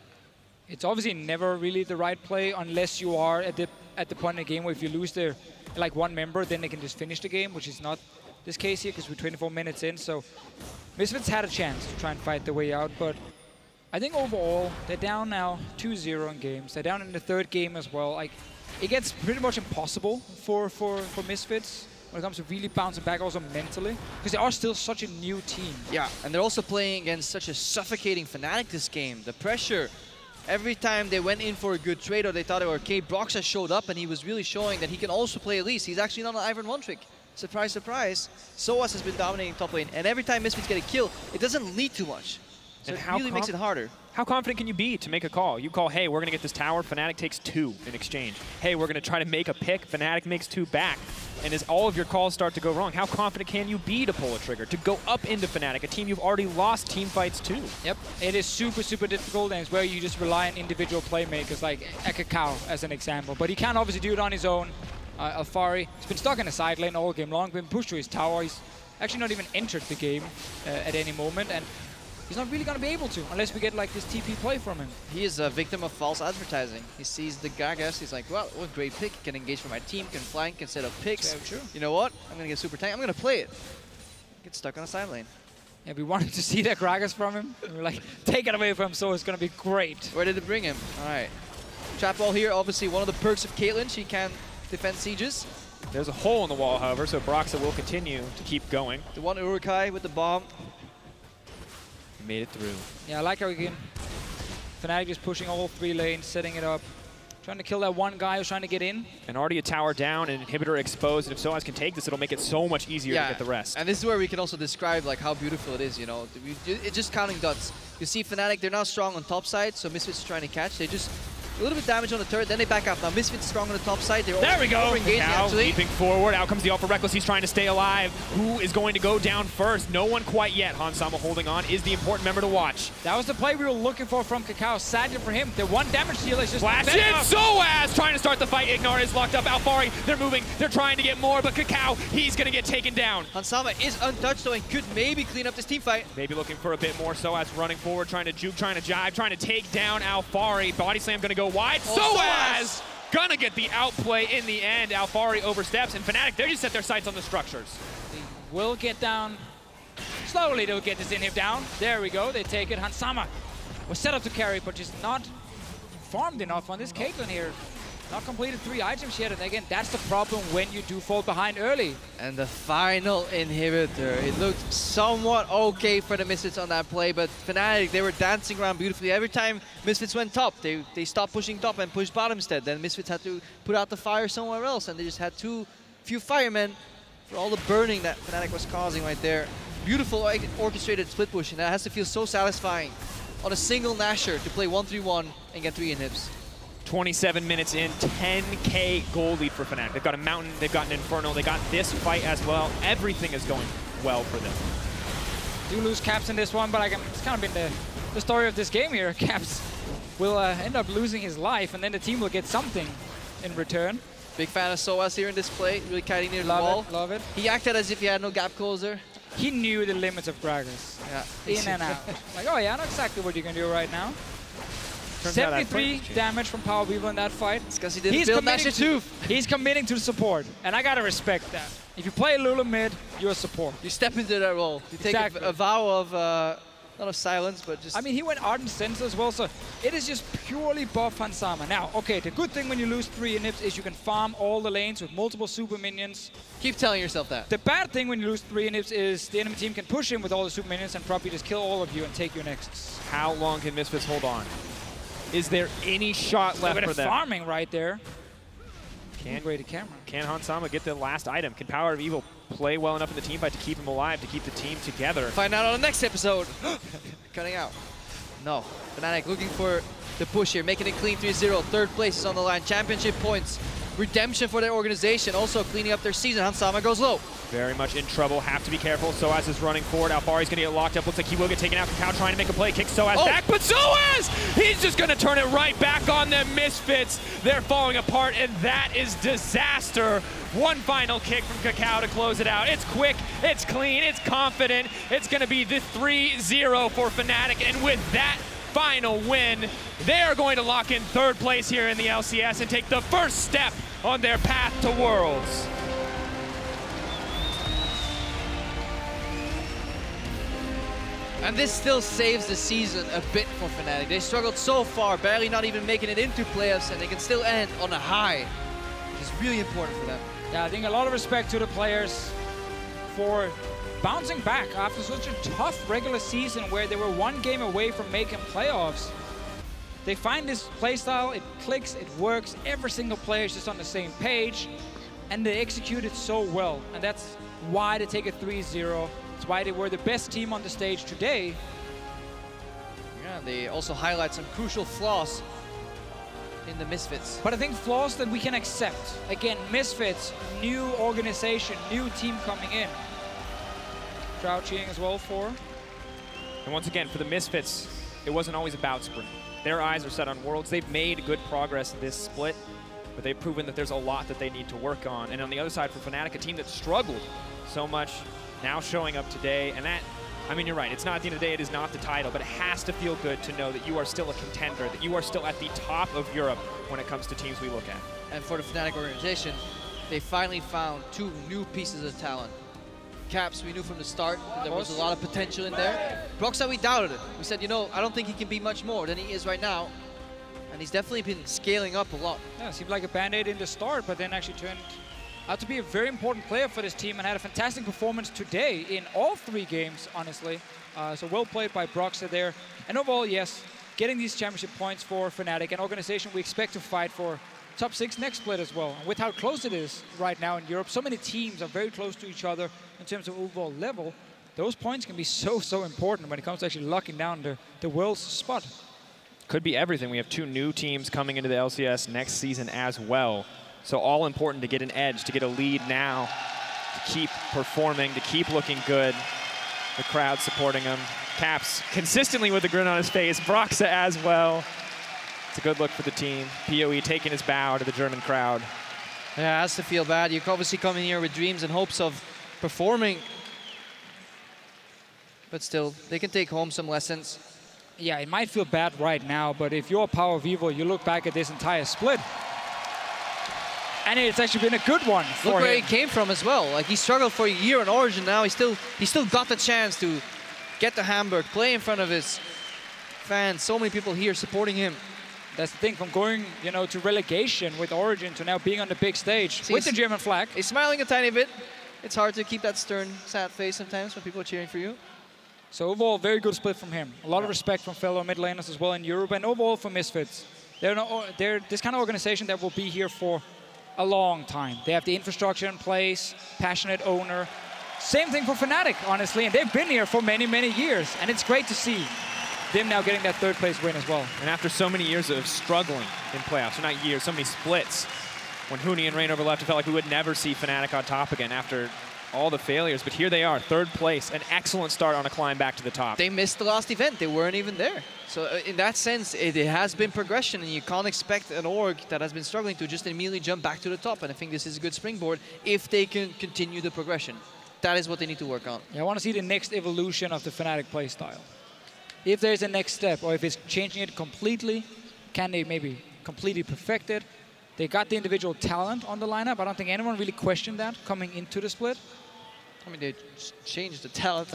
It's obviously never really the right play unless you are at the point in the game where if you lose their like one member, then they can just finish the game, which is not this case here because we're 24 minutes in. So Misfits had a chance to try and fight their way out, but I think overall they're down now 2-0 in games. They're down in the 3rd game as well. Like, it gets pretty much impossible for Misfits when it comes to really bouncing back also mentally, because they are still such a new team. Yeah, and they're also playing against such a suffocating Fnatic this game. The pressure, every time they went in for a good trade or they thought they were okay, Broxah showed up and he was really showing that he can also play Elise. He's actually not an Iron one-trick. Surprise, surprise. Soaz has been dominating top lane, and every time Misfits get a kill, it doesn't lead too much. So it really makes it harder. How confident can you be to make a call? You call, hey, we're going to get this tower. Fnatic takes 2 in exchange. Hey, we're going to try to make a pick. Fnatic makes 2 back. And as all of your calls start to go wrong, how confident can you be to pull a trigger, to go up into Fnatic, a team you've already lost team fights to? Yep, it is super, super difficult, and it's where you just rely on individual playmakers, like Kakao as an example. But he can't obviously do it on his own. Alfari, he's been stuck in the side lane all game long, been pushed to his tower. He's actually not even entered the game at any moment, and he's not really going to be able to unless we get like this TP play from him. He is a victim of false advertising. He sees the Gragas, he's like, well, what a great pick. Can engage for my team, can flank, can set up picks. True. You know what? I'm going to get super tank. I'm going to play it. Get stuck on a side lane. Yeah, we wanted to see that Gragas from him. We were like, take it away from him, so it's going to be great. Where did it bring him? All right. Trap wall here, obviously one of the perks of Caitlyn. She can defend sieges. There's a hole in the wall, however, so Broxah will continue to keep going. The one Urukai with the bomb. Made it through. Yeah, I like how we can Fnatic is pushing all 3 lanes, setting it up. Trying to kill that one guy who's trying to get in. And already a tower down, an inhibitor exposed, and if Soaz can take this, it'll make it so much easier to get the rest. And this is where we can also describe like how beautiful it is, you know. It's just counting dots. You see Fnatic, they're now strong on top side, so Misfits is trying to catch. They just a little bit of damage on the turret, then they back up. Now Misfits strong on the top side. There we go! Now actually. leaping forward, out comes the Alpha Reckless. He's trying to stay alive. Who is going to go down first? No one quite yet. Hansama holding on is the important member to watch. That was the play we were looking for from Kakao. Sadly for him, the one damage deal is just flash in! Soaz trying to start the fight. Ignar is locked up. Alphari, they're moving. They're trying to get more, but Kakao, he's going to get taken down. Hansama is untouched though and could maybe clean up this team fight. Maybe looking for a bit more. Soaz running forward, trying to juke, trying to jive, trying to take down Alphari. Body slam going to go wide. Soaz gonna get the outplay in the end. Alphari oversteps, and Fnatic, they just set their sights on the structures. They will get down. Slowly they'll get this inhib down. There we go, they take it. Hansama was set up to carry, but just not farmed enough on this Caitlyn here. Not completed 3 items yet, and again, that's the problem when you do fall behind early. And the final inhibitor. It looked somewhat okay for the Misfits on that play, but Fnatic, they were dancing around beautifully. Every time Misfits went top, they stopped pushing top and pushed bottom instead. Then Misfits had to put out the fire somewhere else, and they just had few firemen for all the burning that Fnatic was causing right there. Beautiful orchestrated split push, and that has to feel so satisfying on a single Nasher to play 1-3-1 and get 3 inhibs. 27 minutes in, 10K gold lead for Fnatic. They've got a Mountain, they've got an Inferno, they got this fight as well. Everything is going well for them. Do lose Caps in this one, but it's kind of been the story of this game here. Caps will end up losing his life, and then the team will get something in return. Big fan of Soaz here in this play, really kiting near the wall. Love it. He acted as if he had no gap closer. He knew the limits of Gragas. Yeah. In and out. Like, oh yeah, I know exactly what you can do right now. 73 damage from Power Weaver in that fight. It's because he didn't build Nasher too. He's committing to the support, and I gotta respect that. If you play Lulu mid, you're a support. You step into that role. You take a vow of, not of silence, but just... I mean, he went Ardent Sense as well, so it is just purely buff Hansama. Now, okay, the good thing when you lose 3 inhibs is you can farm all the lanes with multiple super minions. Keep telling yourself that. The bad thing when you lose 3 inhibs is the enemy team can push in with all the super minions and probably just kill all of you and take your nexus. How long can Misfits hold on? Is there any shot left for them? Farming right there. Great camera. Can Hansama get the last item? Can Power of Evil play well enough in the team fight to keep him alive, to keep the team together? Find out on the next episode. Cutting out. No. Fnatic looking for the push here, making it clean 3-0. 3rd place is on the line. Championship points. Redemption for their organization. Also cleaning up their season. Hansama goes low. Very much in trouble. Have to be careful. Soaz is running forward. Alphari's going to get locked up. Looks like he will get taken out. Kakao trying to make a play. Kicks Soaz back. But Soaz! He's just going to turn it right back on the Misfits. They're falling apart, and that is disaster. One final kick from Kakao to close it out. It's quick. It's clean. It's confident. It's going to be the 3-0 for Fnatic. And with that final win, they are going to lock in 3rd place here in the LCS and take the first step on their path to Worlds. And this still saves the season a bit for Fnatic. They struggled so far, barely not even making it into playoffs, and they can still end on a high, which is really important for them. Yeah, I think a lot of respect to the players for bouncing back after such a tough regular season where they were 1 game away from making playoffs. They find this playstyle, it clicks, it works, every single player is just on the same page, and they execute it so well. And that's why they take a 3-0. It's why they were the best team on the stage today. Yeah, they also highlight some crucial flaws in the Misfits. But I think flaws that we can accept. Again, Misfits, new organization, new team coming in. Crouching as well for. And once again, for the Misfits, it wasn't always about sprint. Their eyes are set on Worlds. They've made good progress in this split, but they've proven that there's a lot that they need to work on. And on the other side, for Fnatic, a team that struggled so much, now showing up today. And that, I mean, you're right, it's not at the end of the day, it is not the title, but it has to feel good to know that you are still a contender, that you are still at the top of Europe when it comes to teams we look at. And for the Fnatic organization, they finally found 2 new pieces of talent. Caps, we knew from the start that there was a lot of potential in there. Broxah, we doubted it. We said, you know, I don't think he can be much more than he is right now. And he's definitely been scaling up a lot. Yeah, seemed like a band-aid in the start, but then actually turned out to be a very important player for this team and had a fantastic performance today in all 3 games, honestly. So well played by Broxah there. And overall, yes, getting these championship points for Fnatic, an organization we expect to fight for top 6 next split as well. And with how close it is right now in Europe, so many teams are very close to each other in terms of overall level. Those points can be so important when it comes to actually locking down the world's spot. Could be everything. We have 2 new teams coming into the LCS next season as well. So all important to get an edge, to get a lead now, to keep performing, to keep looking good. The crowd supporting him. Caps consistently with a grin on his face. Broxa as well. It's a good look for the team. PoE taking his bow to the German crowd. Yeah, it has to feel bad. You obviously come in here with dreams and hopes of performing. But still, they can take home some lessons. Yeah, it might feel bad right now, but if you're Power Vivo, you look back at this entire split, and it's actually been a good one for him. Look where he came from as well. Like, he struggled for a year in Origin. Now he still got the chance to get to Hamburg, play in front of his fans. So many people here supporting him. That's the thing, from going, you know, to relegation with Origin to now being on the big stage with the German flag. He's smiling a tiny bit. It's hard to keep that stern, sad face sometimes when people are cheering for you. So overall, very good split from him. A lot of respect from fellow mid laners as well in Europe, and overall for Misfits. They're this kind of organization that will be here for a long time. They have the infrastructure in place, passionate owner. Same thing for Fnatic, honestly, and they've been here for many years, and it's great to see them now getting that 3rd place win as well. And after so many years of struggling in playoffs, or not years, so many splits, when Huni and Reignover left, it felt like we would never see Fnatic on top again after all the failures, but here they are, 3rd place, an excellent start on a climb back to the top. They missed the last event, they weren't even there. So in that sense, it has been progression, and you can't expect an org that has been struggling to just immediately jump back to the top, and I think this is a good springboard if they can continue the progression. That is what they need to work on. Yeah, I want to see the next evolution of the Fnatic playstyle. If there's a next step, or if it's changing it completely, can they maybe completely perfect it? They got the individual talent on the lineup. I don't think anyone really questioned that coming into the split. I mean, they changed the talent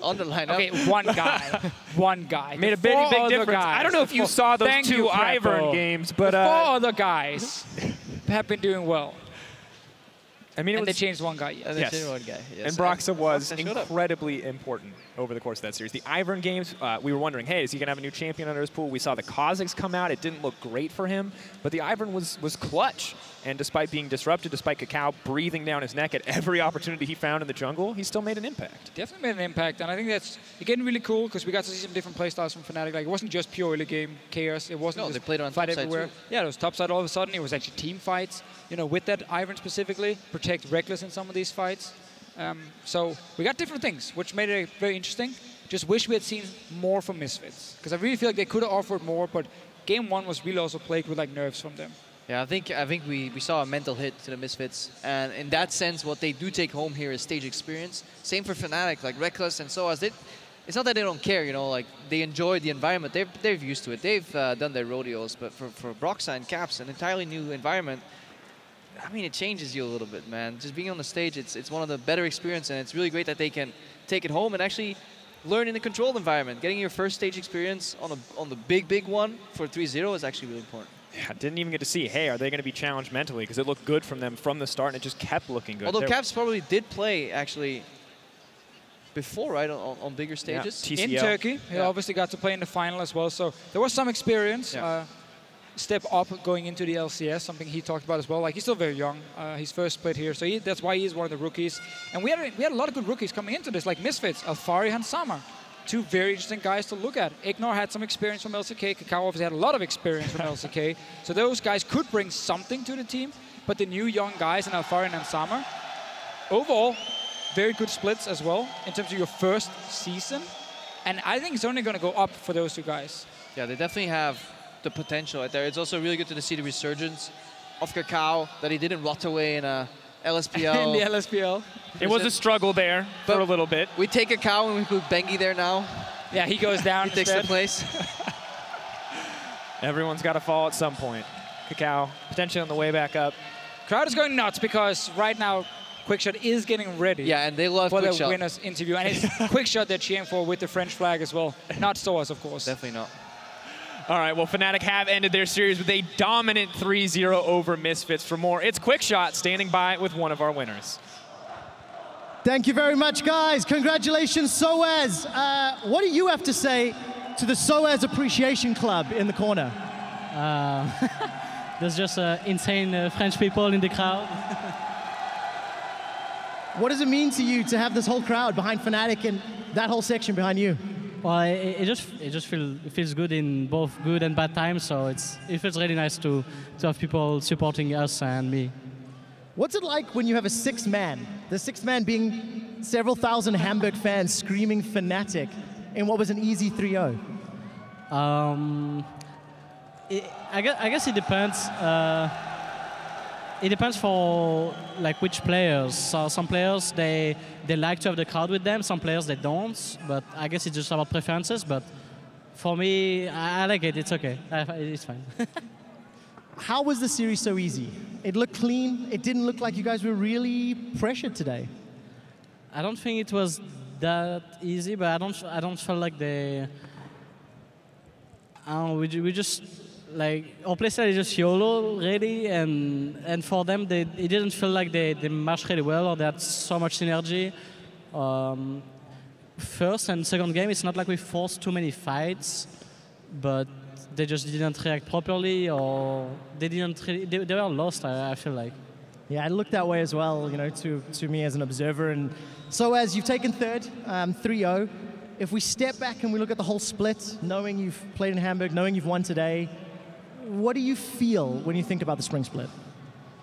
on the lineup. Okay, one guy. One guy. Made a big difference. Guys. I don't know if you saw those 2 Ivern games, but... The 4 other guys have been doing well. I mean, they changed one guy. Yes. And Broxa was incredibly important over the course of that series. The Ivern games, we were wondering, hey, is he going to have a new champion under his pool? We saw the Kha'Zix come out. It didn't look great for him, but the Ivern was clutch. And despite being disrupted, despite Kakao breathing down his neck at every opportunity he found in the jungle, he still made an impact. Definitely made an impact, and I think that's, again, really cool because we got to see some different playstyles from Fnatic. Like, it wasn't just pure early game chaos. It wasn't just they played on fight top everywhere. Too. Yeah, it was topside all of a sudden. It was actually team fights, you know, with that Ivern specifically, protect Reckless in some of these fights. So we got different things, which made it very interesting. Just wish we had seen more from Misfits, because I really feel like they could have offered more, but game 1 was really also plagued with like nerves from them. Yeah, I think we saw a mental hit to the Misfits, and in that sense, what they do take home here is stage experience. Same for Fnatic, like Reckless and Soaz. It's not that they don't care, you know, like they enjoy the environment. They're used to it. They've done their rodeos, but for Broxa and Caps, an entirely new environment. I mean, it changes you a little bit, man. Just being on the stage, it's one of the better experiences, and it's really great that they can take it home and actually learn in a controlled environment. Getting your first stage experience on the big one for 3-0 is actually really important. Yeah, didn't even get to see, hey, are they going to be challenged mentally? Because it looked good from them from the start, and it just kept looking good. Although Caps probably did play, actually, before, right, on bigger stages. Yeah, in Turkey. He obviously got to play in the final as well, so there was some experience. Yeah. Step up going into the LCS, something he talked about as well. Like, he's still very young. His first split here, so that's why he's one of the rookies. And we had a lot of good rookies coming into this, like Misfits, Alfari, and Samar. 2 very interesting guys to look at. Ignor had some experience from LCK. Kakao obviously had a lot of experience from LCK. So those guys could bring something to the team. But the new young guys in Alfari and Samar, overall, very good splits as well in terms of your first season. And I think it's only going to go up for those 2 guys. Yeah, they definitely have the potential right there. It's also really good to see the resurgence of Kakao, that he didn't rot away in a LSPL. In the LSPL. It was a struggle there for a little bit. We take Kakao and we put Bengi there now. Yeah, he goes down. He takes the place. Everyone's got to fall at some point. Kakao, potentially on the way back up. Crowd is going nuts because right now Quickshot is getting ready. Yeah, and they love for Quickshot. the winner's interview. And it's Quickshot they're cheering for with the French flag as well. Not Soaz, of course. Definitely not. All right, well, Fnatic have ended their series with a dominant 3-0 over Misfits. For more, it's Quickshot standing by with one of our winners. Thank you very much, guys. Congratulations, Soaz. What do you have to say to the SOAS Appreciation Club in the corner? There's just insane French people in the crowd. What does it mean to you to have this whole crowd behind Fnatic and that whole section behind you? Well, it just feels good in both good and bad times. So it feels really nice to have people supporting us and me. What's it like when you have a sixth man? The sixth man being several thousand Hamburg fans screaming Fnatic in what was an easy 3-0. I guess it depends. It depends for like which players. So some players they like to have the crowd with them. Some players they don't. But I guess it's just about preferences. But for me, I like it. It's okay. It's fine. How was the series so easy? It looked clean. It didn't look like you guys were really pressured today. I don't think it was that easy, but I don't feel like they. We just like our playstyle is just YOLO really, and for them it didn't feel like they matched really well or they had so much synergy. First and second game, it's not like we forced too many fights, but they just didn't react properly, or they didn't really, they were lost. I feel like. Yeah, it looked that way as well, you know, to me as an observer. And so as you've taken third, 3-0, if we step back and we look at the whole split, knowing you've played in Hamburg, knowing you've won today, what do you feel when you think about the spring split?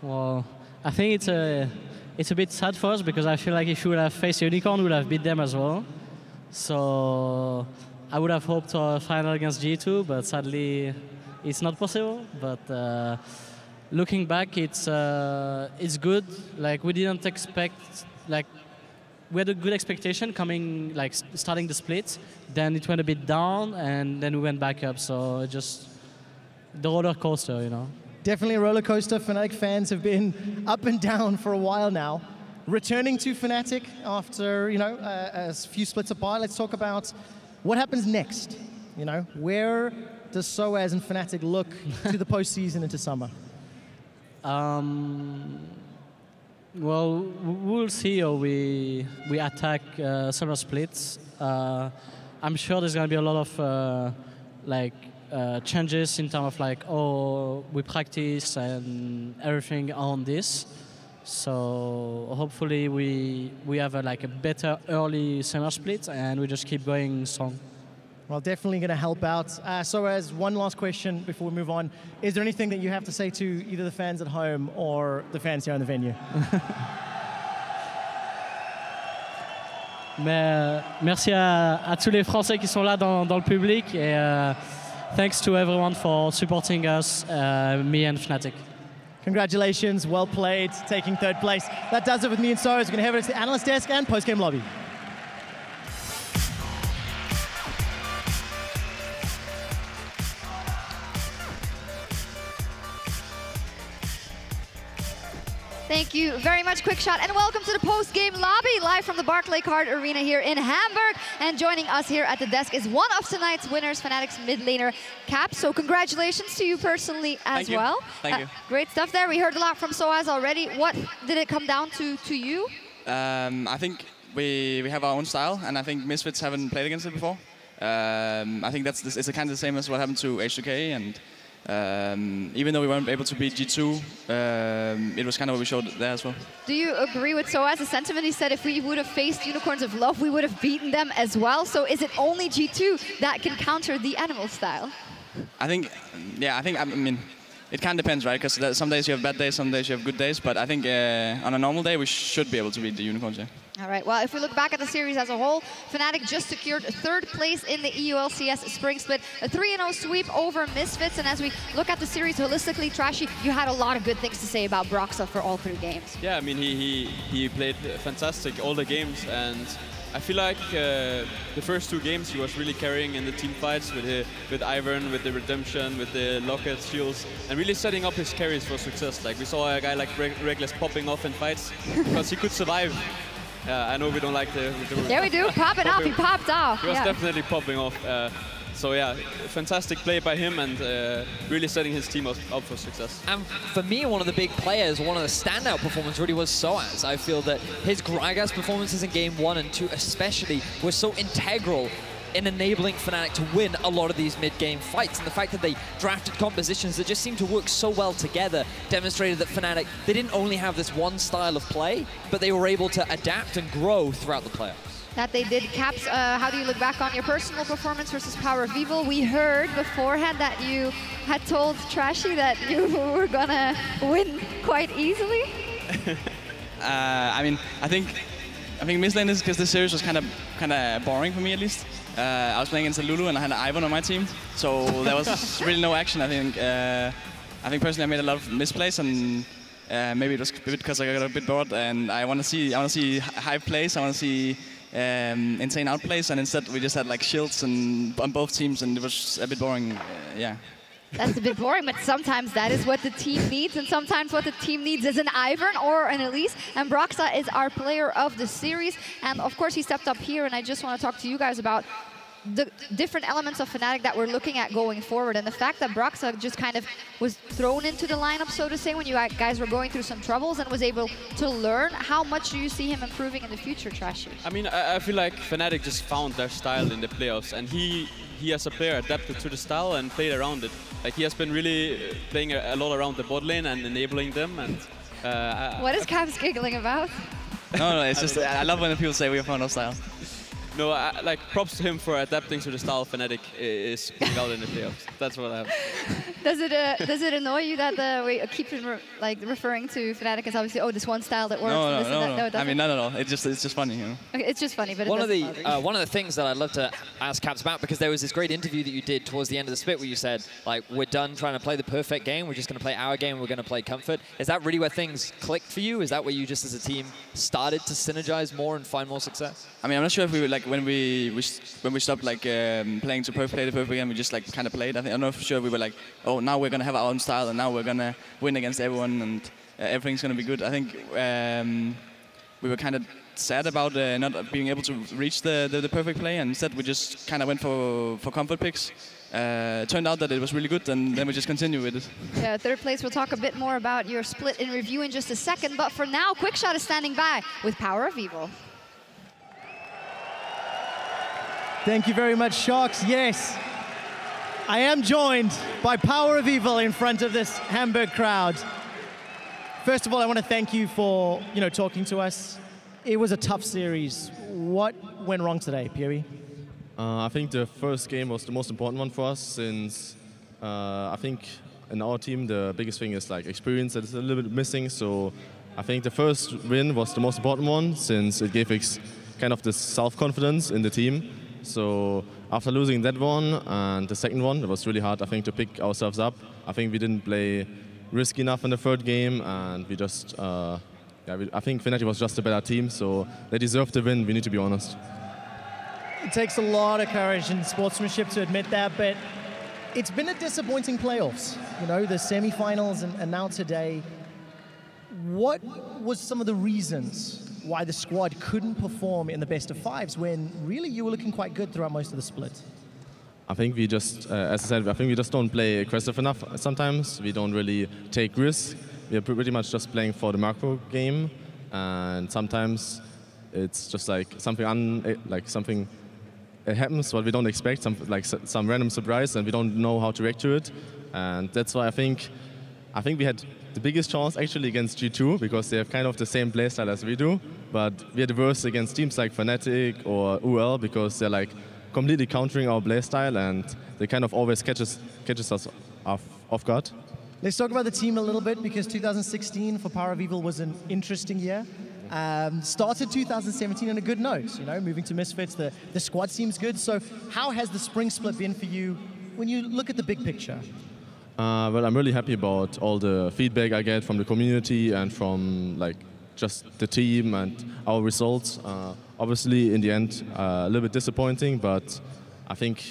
Well, I think it's a bit sad for us because I feel like if we would have faced Unicorn, we would have beat them as well. So I would have hoped for a final against G2, but sadly it's not possible. But looking back, it's good. Like we didn't expect, like we had a good expectation coming, like starting the split. Then it went a bit down, and then we went back up. So it just the roller coaster, you know. Definitely a roller coaster. Fnatic fans have been up and down for a while now. Returning to Fnatic after, you know, a few splits apart, let's talk about what happens next. You know, where does SOAS and Fnatic look to the postseason into summer? Well, we'll see how we attack summer splits. I'm sure there's going to be a lot of changes in terms of like, oh, we practice and everything on this. So hopefully we have a better early summer split and we just keep going strong. Well, definitely going to help out. So as one last question before we move on, is there anything that you have to say to either the fans at home or the fans here in the venue? Merci à tous les Français qui sont là dans le public et thanks to everyone for supporting us, me and Fnatic. Congratulations, well played, taking third place. That does it with me and SOAS. We're going to head over to the analyst desk and post-game lobby. Thank you very much, Quickshot, and welcome to the post-game lobby, live from the Barclaycard Arena here in Hamburg. And joining us here at the desk is one of tonight's winners, Fnatic's mid laner, Cap. So congratulations to you personally as well. Thank you. Great stuff there. We heard a lot from SOAS already. What did it come down to you? I think we have our own style, and I think Misfits haven't played against it before. I think it's kind of the same as what happened to H2K, and even though we weren't able to beat G2, it was kind of what we showed there as well. Do you agree with SOAS' sentiment? He said if we would have faced Unicorns of Love, we would have beaten them as well. So is it only G2 that can counter the Animal style? I mean, it kind of depends, right? Because some days you have bad days, some days you have good days. But I think on a normal day, we should be able to beat the Unicorns, yeah. All right, well, if we look back at the series as a whole, Fnatic just secured third place in the EULCS Spring Split, a 3-0 sweep over Misfits. And as we look at the series holistically, Trashy, you had a lot of good things to say about Broxah for all 3 games. Yeah, I mean, he played fantastic all the games, and I feel like the first 2 games he was really carrying in the team fights with Ivern, with the Redemption, with the Locket, Shields, and really setting up his carries for success. Like we saw a guy like Reckless popping off in fights because he could survive. I know we don't like the there we do, popping off, he popped off. He was definitely popping off. So yeah, fantastic play by him and really setting his team up for success. And for me, one of the big players, one of the standout performances really was SOAS. I feel that his Gragas performances in game 1 and 2 especially were so integral in enabling Fnatic to win a lot of these mid-game fights. And the fact that they drafted compositions that just seemed to work so well together demonstrated that Fnatic, they didn't only have this one style of play, but they were able to adapt and grow throughout the playoffs. That they did. Caps, how do you look back on your personal performance versus Power of Evil? We heard beforehand that you had told Trashy that you were gonna win quite easily. I mean, I think mid lane is because this series was kind of boring for me at least. I was playing against Lulu and I had Ivan on my team, so there was really no action. I think personally I made a lot of misplays, and maybe it was because I got a bit bored, and I want to see high plays. I want to see insane outplays, and instead we just had like shields and on both teams, and it was a bit boring. Yeah. That's a bit boring, but sometimes that is what the team needs, and sometimes what the team needs is an Ivern or an Elise, and Broxa is our player of the series, and of course he stepped up here, and I just want to talk to you guys about the different elements of Fnatic that we're looking at going forward, and the fact that Broxa just kind of was thrown into the lineup, so to say, when you guys were going through some troubles, and was able to learn. How much do you see him improving in the future, Trashy? I mean, I feel like Fnatic just found their style in the playoffs, and he as a player adapted to the style and played around it. Like, he has been really playing a lot around the bot lane and enabling them. And what is Caps giggling about? No, it's just I love when people say we have found our style. No, like, props to him for adapting to the style Fnatic is playing out in the playoffs. That's what I have. Does it annoy you that we keep referring to Fnatic as obviously, this one style that works? No. I mean, not at all. It's just funny, you know. Okay, it's just funny, but one of the things that I'd love to ask Caps about, because there was this great interview that you did towards the end of the split where you said, like, we're done trying to play the perfect game. We're just going to play our game. We're going to play comfort. Is that really where things clicked for you? Is that where you just as a team started to synergize more and find more success? I mean, I'm not sure if we were like when we stopped like playing to play the perfect game. We just like kind of played. I'm not sure we were like, oh, now we're gonna have our own style and now we're gonna win against everyone and everything's gonna be good. I think we were kind of sad about not being able to reach the perfect play, and instead we just kind of went for comfort picks. Turned out that it was really good, and then we just continue with it. Yeah, third place. We'll talk a bit more about your split in review in just a second, but for now, Quickshot is standing by with Power of Evil. Thank you very much, Sharks. Yes, I am joined by Power of Evil in front of this Hamburg crowd. First of all, I want to thank you for talking to us. It was a tough series. What went wrong today, Piri? I think the first game was the most important one for us, since I think in our team the biggest thing is like experience that is a little bit missing. So I think the first win was the most important one, since it gave us kind of this self-confidence in the team. So after losing that one and the second one, it was really hard, I think, to pick ourselves up. I think we didn't play risky enough in the third game, and we just, I think Fnatic was just a better team, so they deserved the win, we need to be honest. It takes a lot of courage and sportsmanship to admit that, but it's been a disappointing playoffs. The semi-finals and now today. What was some of the reasons why the squad couldn't perform in the best of fives when really you were looking quite good throughout most of the split? I think we just, as I said, I think we just don't play aggressive enough sometimes. We don't really take risks. We are pretty much just playing for the macro game, and sometimes it's just like something it happens what we don't expect, some random surprise, and we don't know how to react to it. And that's why I think we had the biggest chance actually against G2, because they have kind of the same playstyle as we do, but we had the worst against teams like Fnatic or EUL, because they're like completely countering our playstyle and they kind of always catches us off guard. Let's talk about the team a little bit, because 2016 for Power of Evil was an interesting year. Started 2017 on a good note, moving to Misfits, the squad seems good. So how has the spring split been for you when you look at the big picture? Well, I'm really happy about all the feedback I get from the community and from just the team and our results. Obviously, in the end, a little bit disappointing, but I think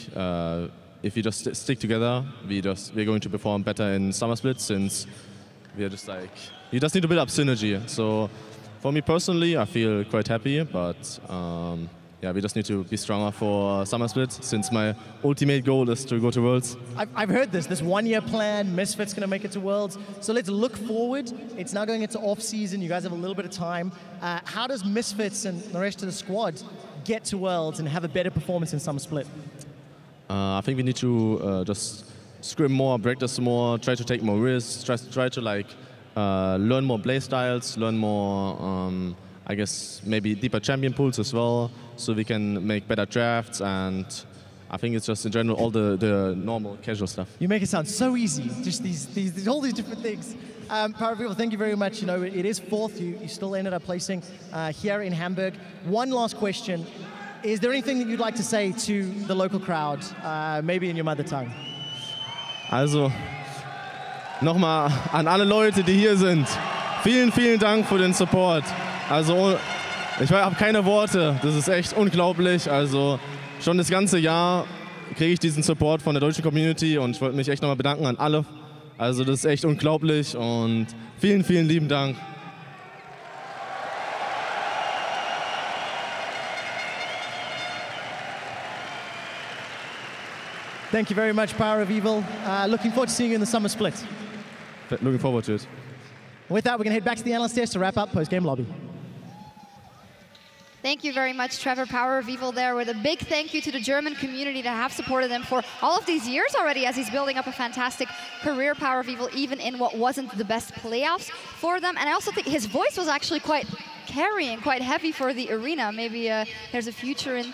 if we just stick together, we're going to perform better in summer split, since we just need to build up synergy. So for me personally, I feel quite happy, but yeah, we just need to be stronger for summer split, since my ultimate goal is to go to Worlds. I've heard this one-year plan, Misfits going to make it to Worlds. So let's look forward. It's now going into off-season. You guys have a little bit of time. How does Misfits and the rest of the squad get to Worlds and have a better performance in Summer Split? I think we need to just scrim more, practice more, try to take more risks, try to like learn more play styles, learn more, I guess, maybe deeper champion pools as well, so we can make better drafts. And I think it's just in general all the normal casual stuff. You make it sound so easy, just these all these different things. Power of Evil, thank you very much. You know, it is fourth. You still ended up placing here in Hamburg. One last question. Is there anything that you'd like to say to the local crowd, maybe in your mother tongue? Also, nochmal an alle Leute, die hier sind. Vielen, vielen Dank für den Support. Also, ich habe keine Worte. Das ist echt unglaublich. Also, schon das ganze Jahr kriege ich diesen Support von der deutschen Community und ich wollte mich echt nochmal bedanken an alle. Also, das ist echt unglaublich und vielen, vielen lieben Dank. Thank you very much, Power of Evil. Looking forward to seeing you in the Summer Split. Looking forward to it. With that, we're going to head back to the analyst desk to wrap up post-game lobby. Thank you very much, Trevor. Power of Evil there with a big thank you to the German community that have supported him for all of these years already as he's building up a fantastic career, Power of Evil, even in what wasn't the best playoffs for them. And I also think his voice was actually quite carrying, quite heavy for the arena. Maybe there's a future in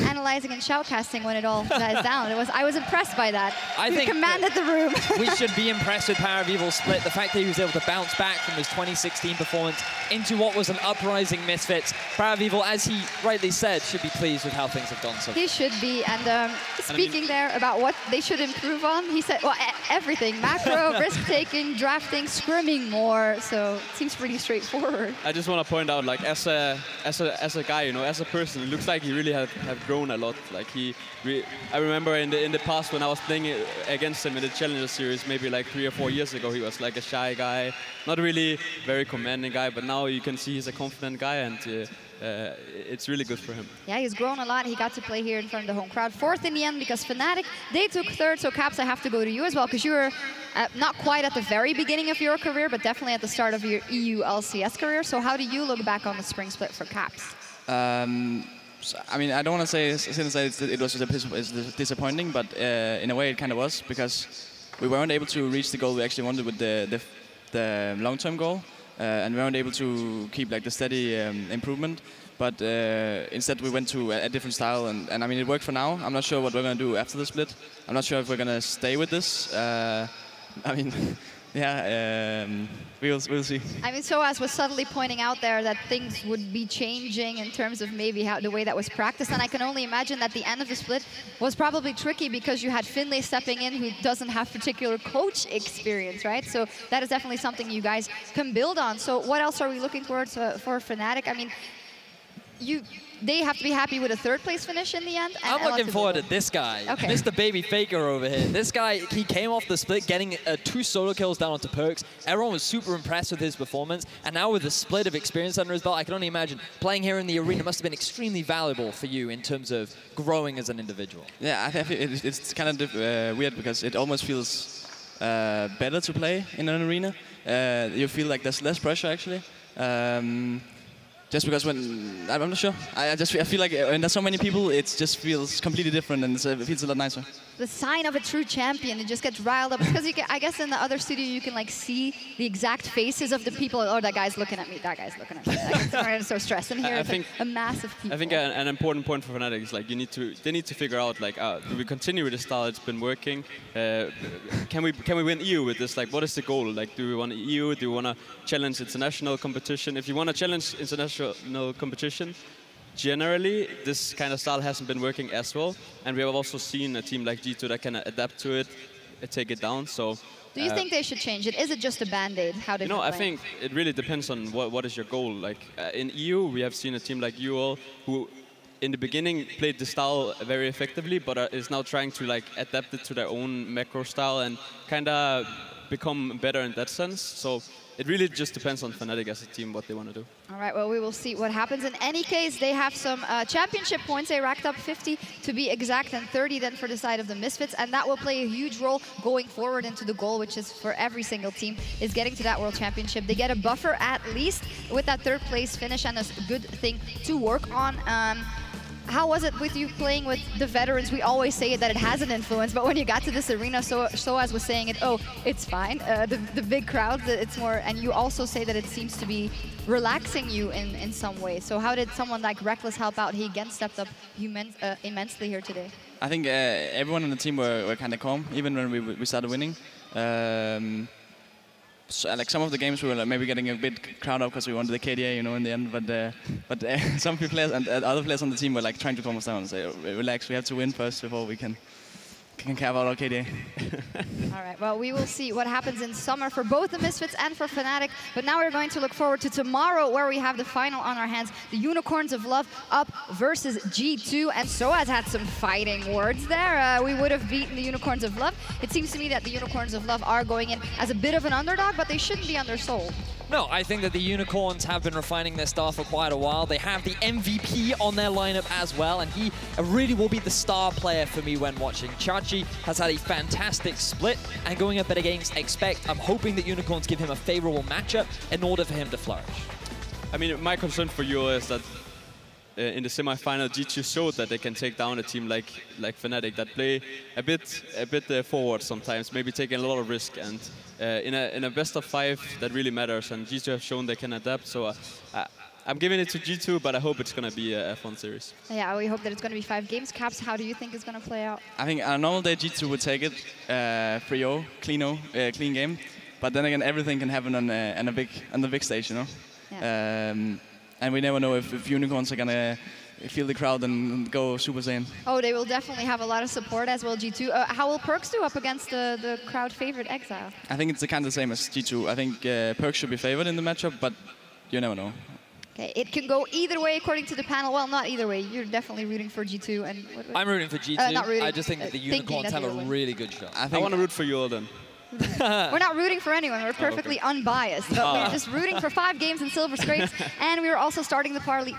analyzing and shoutcasting when it all dies down. I was impressed by that. I think commanded the room. We should be impressed with Power of Evil's split. The fact that he was able to bounce back from his 2016 performance into what was an uprising Misfits. Power of Evil, as he rightly said, should be pleased with how things have gone so far. He should be. And speaking there about what they should improve on, he said, well, everything. Macro, risk-taking, drafting, scrimming more. So it seems pretty straightforward. I just want to point out, like, as a guy, you know, as a person, it looks like he really have grown a lot. Like I remember in the past when I was playing against him in the Challenger Series, maybe like 3 or 4 years ago, he was like a shy guy, not really very commanding guy, but now you can see he's a confident guy, and it's really good for him. Yeah, he's grown a lot. He got to play here in front of the home crowd. Fourth in the end because Fnatic, they took third. So Caps, I have to go to you as well because you were not quite at the very beginning of your career, but definitely at the start of your EULCS career. So how do you look back on the spring split for Caps? I mean, I don't want to say it was disappointing, but in a way it kind of was, because we weren't able to reach the goal we actually wanted with the long-term goal, and we weren't able to keep like the steady improvement. But instead we went to a different style, and I mean, it worked for now. I'm not sure what we're going to do after the split. I'm not sure if we're going to stay with this. I mean, yeah, we'll see. I mean, Soaz was subtly pointing out there that things would be changing in terms of maybe how the way that was practiced, and I can only imagine that the end of the split was probably tricky because you had Finlay stepping in who doesn't have particular coach experience, right? So that is definitely something you guys can build on. So what else are we looking towards for Fnatic? I mean, they have to be happy with a third place finish in the end. I'm looking forward to this guy, okay. Mr. Baby Faker over here. This guy, he came off the split getting 2 solo kills down onto Perks. Everyone was super impressed with his performance. And now with the split of experience under his belt, I can only imagine playing here in the arena must have been extremely valuable for you in terms of growing as an individual. Yeah, I think it's kind of weird because it almost feels better to play in an arena. You feel like there's less pressure actually. Just because when, I'm not sure, I feel like when there's so many people, it just feels completely different and it feels a lot nicer. The sign of a true champion, it just gets riled up. Because I guess in the other studio you can like see the exact faces of the people. Oh, that guy's looking at me, that guy's looking at me. I'm so stressed. And here it's like a massive people. I think an important point for Fnatic is like they need to figure out like, do we continue with the style it's been working? Can we win EU with this? Like, what is the goal? Like, do we want EU? Do we want to challenge international competition? If you want to challenge international competition, generally, this kind of style hasn't been working as well, and we have also seen a team like G2 that can adapt to it, take it down. So, do you think they should change it? Is it just a band-aid? How do you know? I think it really depends on what is your goal. Like in EU, we have seen a team like EUL who, in the beginning, played the style very effectively, but is now trying to like adapt it to their own macro style and kind of become better in that sense. So. It really just depends on Fnatic as a team, what they want to do. All right, well, we will see what happens. In any case, they have some championship points. They racked up 50 to be exact, and 30 then for the side of the Misfits. And that will play a huge role going forward into the goal, which is for every single team, is getting to that World Championship. They get a buffer at least with that third place finish, and a good thing to work on. how was it with you playing with the veterans? We always say that it has an influence, but when you got to this arena, Soaz was saying it, oh, it's fine. The big crowd, it's more, and you also say that it seems to be relaxing you in some way. So how did someone like Reckless help out? He again stepped up immensely here today. I think everyone on the team were kind of calm, even when we started winning. So, like some of the games we were like, maybe getting a bit crowd up because we wanted the KDA, you know, in the end. But some players and other players on the team were like trying to calm us down and say, relax, we have to win first before we can carve out our KDA. All right, well, we will see what happens in summer for both the Misfits and for Fnatic. But now we're going to look forward to tomorrow, where we have the final on our hands. The Unicorns of Love up versus G2. And Soaz had some fighting words there. We would have beaten the Unicorns of Love. It seems to me that the Unicorns of Love are going in as a bit of an underdog, but they shouldn't be undersold. No, I think that the Unicorns have been refining their star for quite a while. They have the MVP on their lineup as well, and he really will be the star player for me when watching. Chachi has had a fantastic split, and going up against Expect, I'm hoping that Unicorns give him a favorable matchup in order for him to flourish. I mean, my concern for you is that in the semi-final, G2 showed that they can take down a team like Fnatic that play a bit forward sometimes, maybe taking a lot of risk. And in a best of 5, that really matters. And G2 have shown they can adapt. So I'm giving it to G2, but I hope it's going to be a fun series. Yeah, we hope that it's going to be 5 games. Caps, how do you think it's going to play out? I think on a normal day, G2 would take it 3-0, clean game. But then again, everything can happen on the big stage, you know. Yeah. And we never know if Unicorns are going to feel the crowd and go Super Saiyan. Oh, they will definitely have a lot of support, as well, G2. How will Perks do up against the crowd favorite Exile? I think it's kind of the same as G2. I think Perks should be favored in the matchup, but you never know. Okay, it can go either way according to the panel. Well, not either way. You're definitely rooting for G2. And I'm rooting for G2. Not rooting, I just think that the Unicorns have a really good shot. I want to root for you all then. We're not rooting for anyone. We're perfectly unbiased. But we're just rooting for 5 games in Silver Scrapes. And we are also starting the party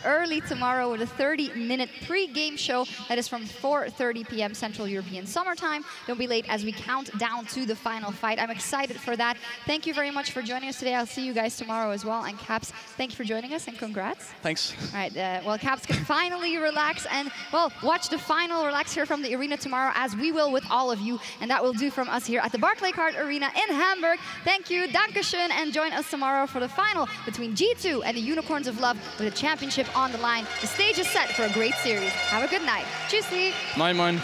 early tomorrow with a 30-minute pre-game show that is from 4:30 p.m. Central European Summer Time. Don't be late as we count down to the final fight. I'm excited for that. Thank you very much for joining us today. I'll see you guys tomorrow as well. And Caps, thank you for joining us and congrats. Thanks. All right, well, Caps can finally relax and, well, watch the final relax here from the arena tomorrow, as we will with all of you. And that will do from us here at the Barclaycard Arena in Hamburg. Thank you, Dankeschön, and join us tomorrow for the final between G2 and the Unicorns of Love with a championship on the line. The stage is set for a great series. Have a good night. Tschüssi. Moin, moin.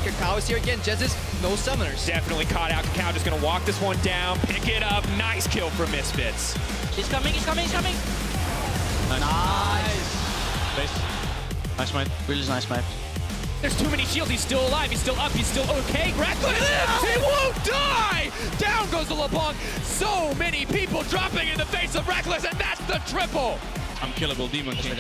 Kakao is here again. Jez's no summoners. Definitely caught out. Kakao just going to walk this one down, pick it up. Nice kill for Misfits. He's coming, he's coming, he's coming. Nice. Nice mate. Really nice mate. There's too many shields. He's still alive. He's still up. He's still okay. Reckless lives. He won't die. Down goes the LeBlanc. So many people dropping in the face of Reckless, and that's the triple. Unkillable Demon King.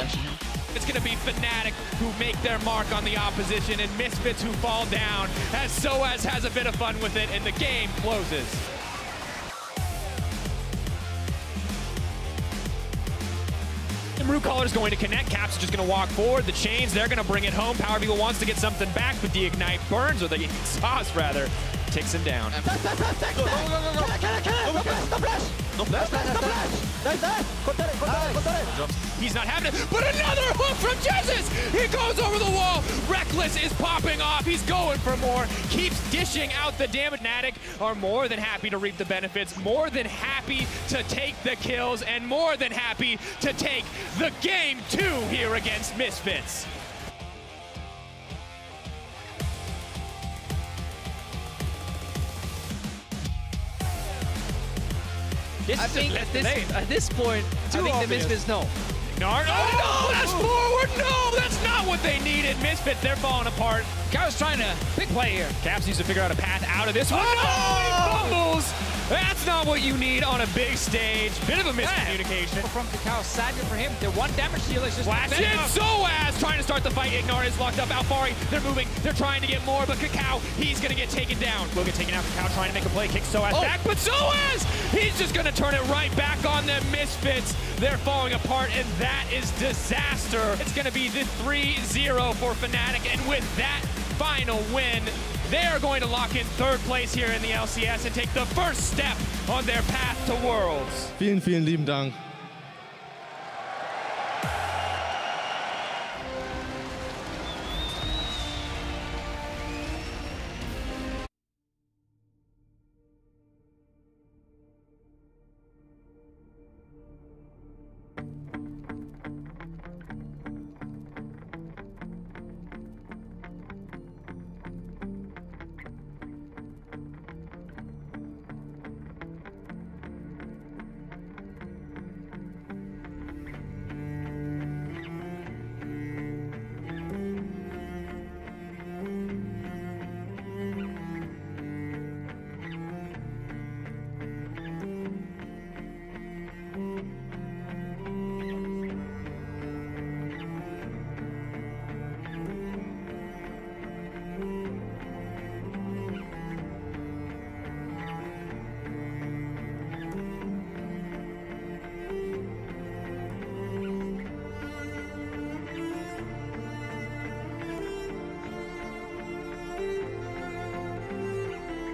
It's going to be Fnatic who make their mark on the opposition, and Misfits who fall down as Soaz has a bit of fun with it, and the game closes. Root Caller is going to connect. Caps is just going to walk forward. The chains, they're going to bring it home. Power Beagle wants to get something back, but the Ignite burns, or the exhaust rather, takes him down. He's not having it, but another hook from Jesus! He goes over the wall. Reckless is popping off. He's going for more. Keeps dishing out the damage. Fnatic are more than happy to reap the benefits, more than happy to take the kills, and more than happy to take the game 2 here against Misfits. I think at this point, I think the Misfits know. Ignite. Oh, no! That's forward! No, that's not what they needed. Misfits, they're falling apart. Caps trying to big play here. Caps needs to figure out a path out of this one. Oh, he fumbles! That's not what you need on a big stage. Bit of a miscommunication. From Kakao, sadly for him, the 1 damage deal is just flash in. Soaz trying to start the fight. Ignite is locked up. Alfari, they're moving. They're trying to get more, but Kakao, he's going to get taken down. Will get taken out. Kakao trying to make a play. Kicks Soaz back, but Soaz, he's just going to turn it right back on the Misfits. They're falling apart, and that is disaster. It's going to be the 3-0 for Fnatic, and with that, final win. They are going to lock in 3rd place here in the LCS and take the first step on their path to Worlds. Vielen, vielen lieben Dank.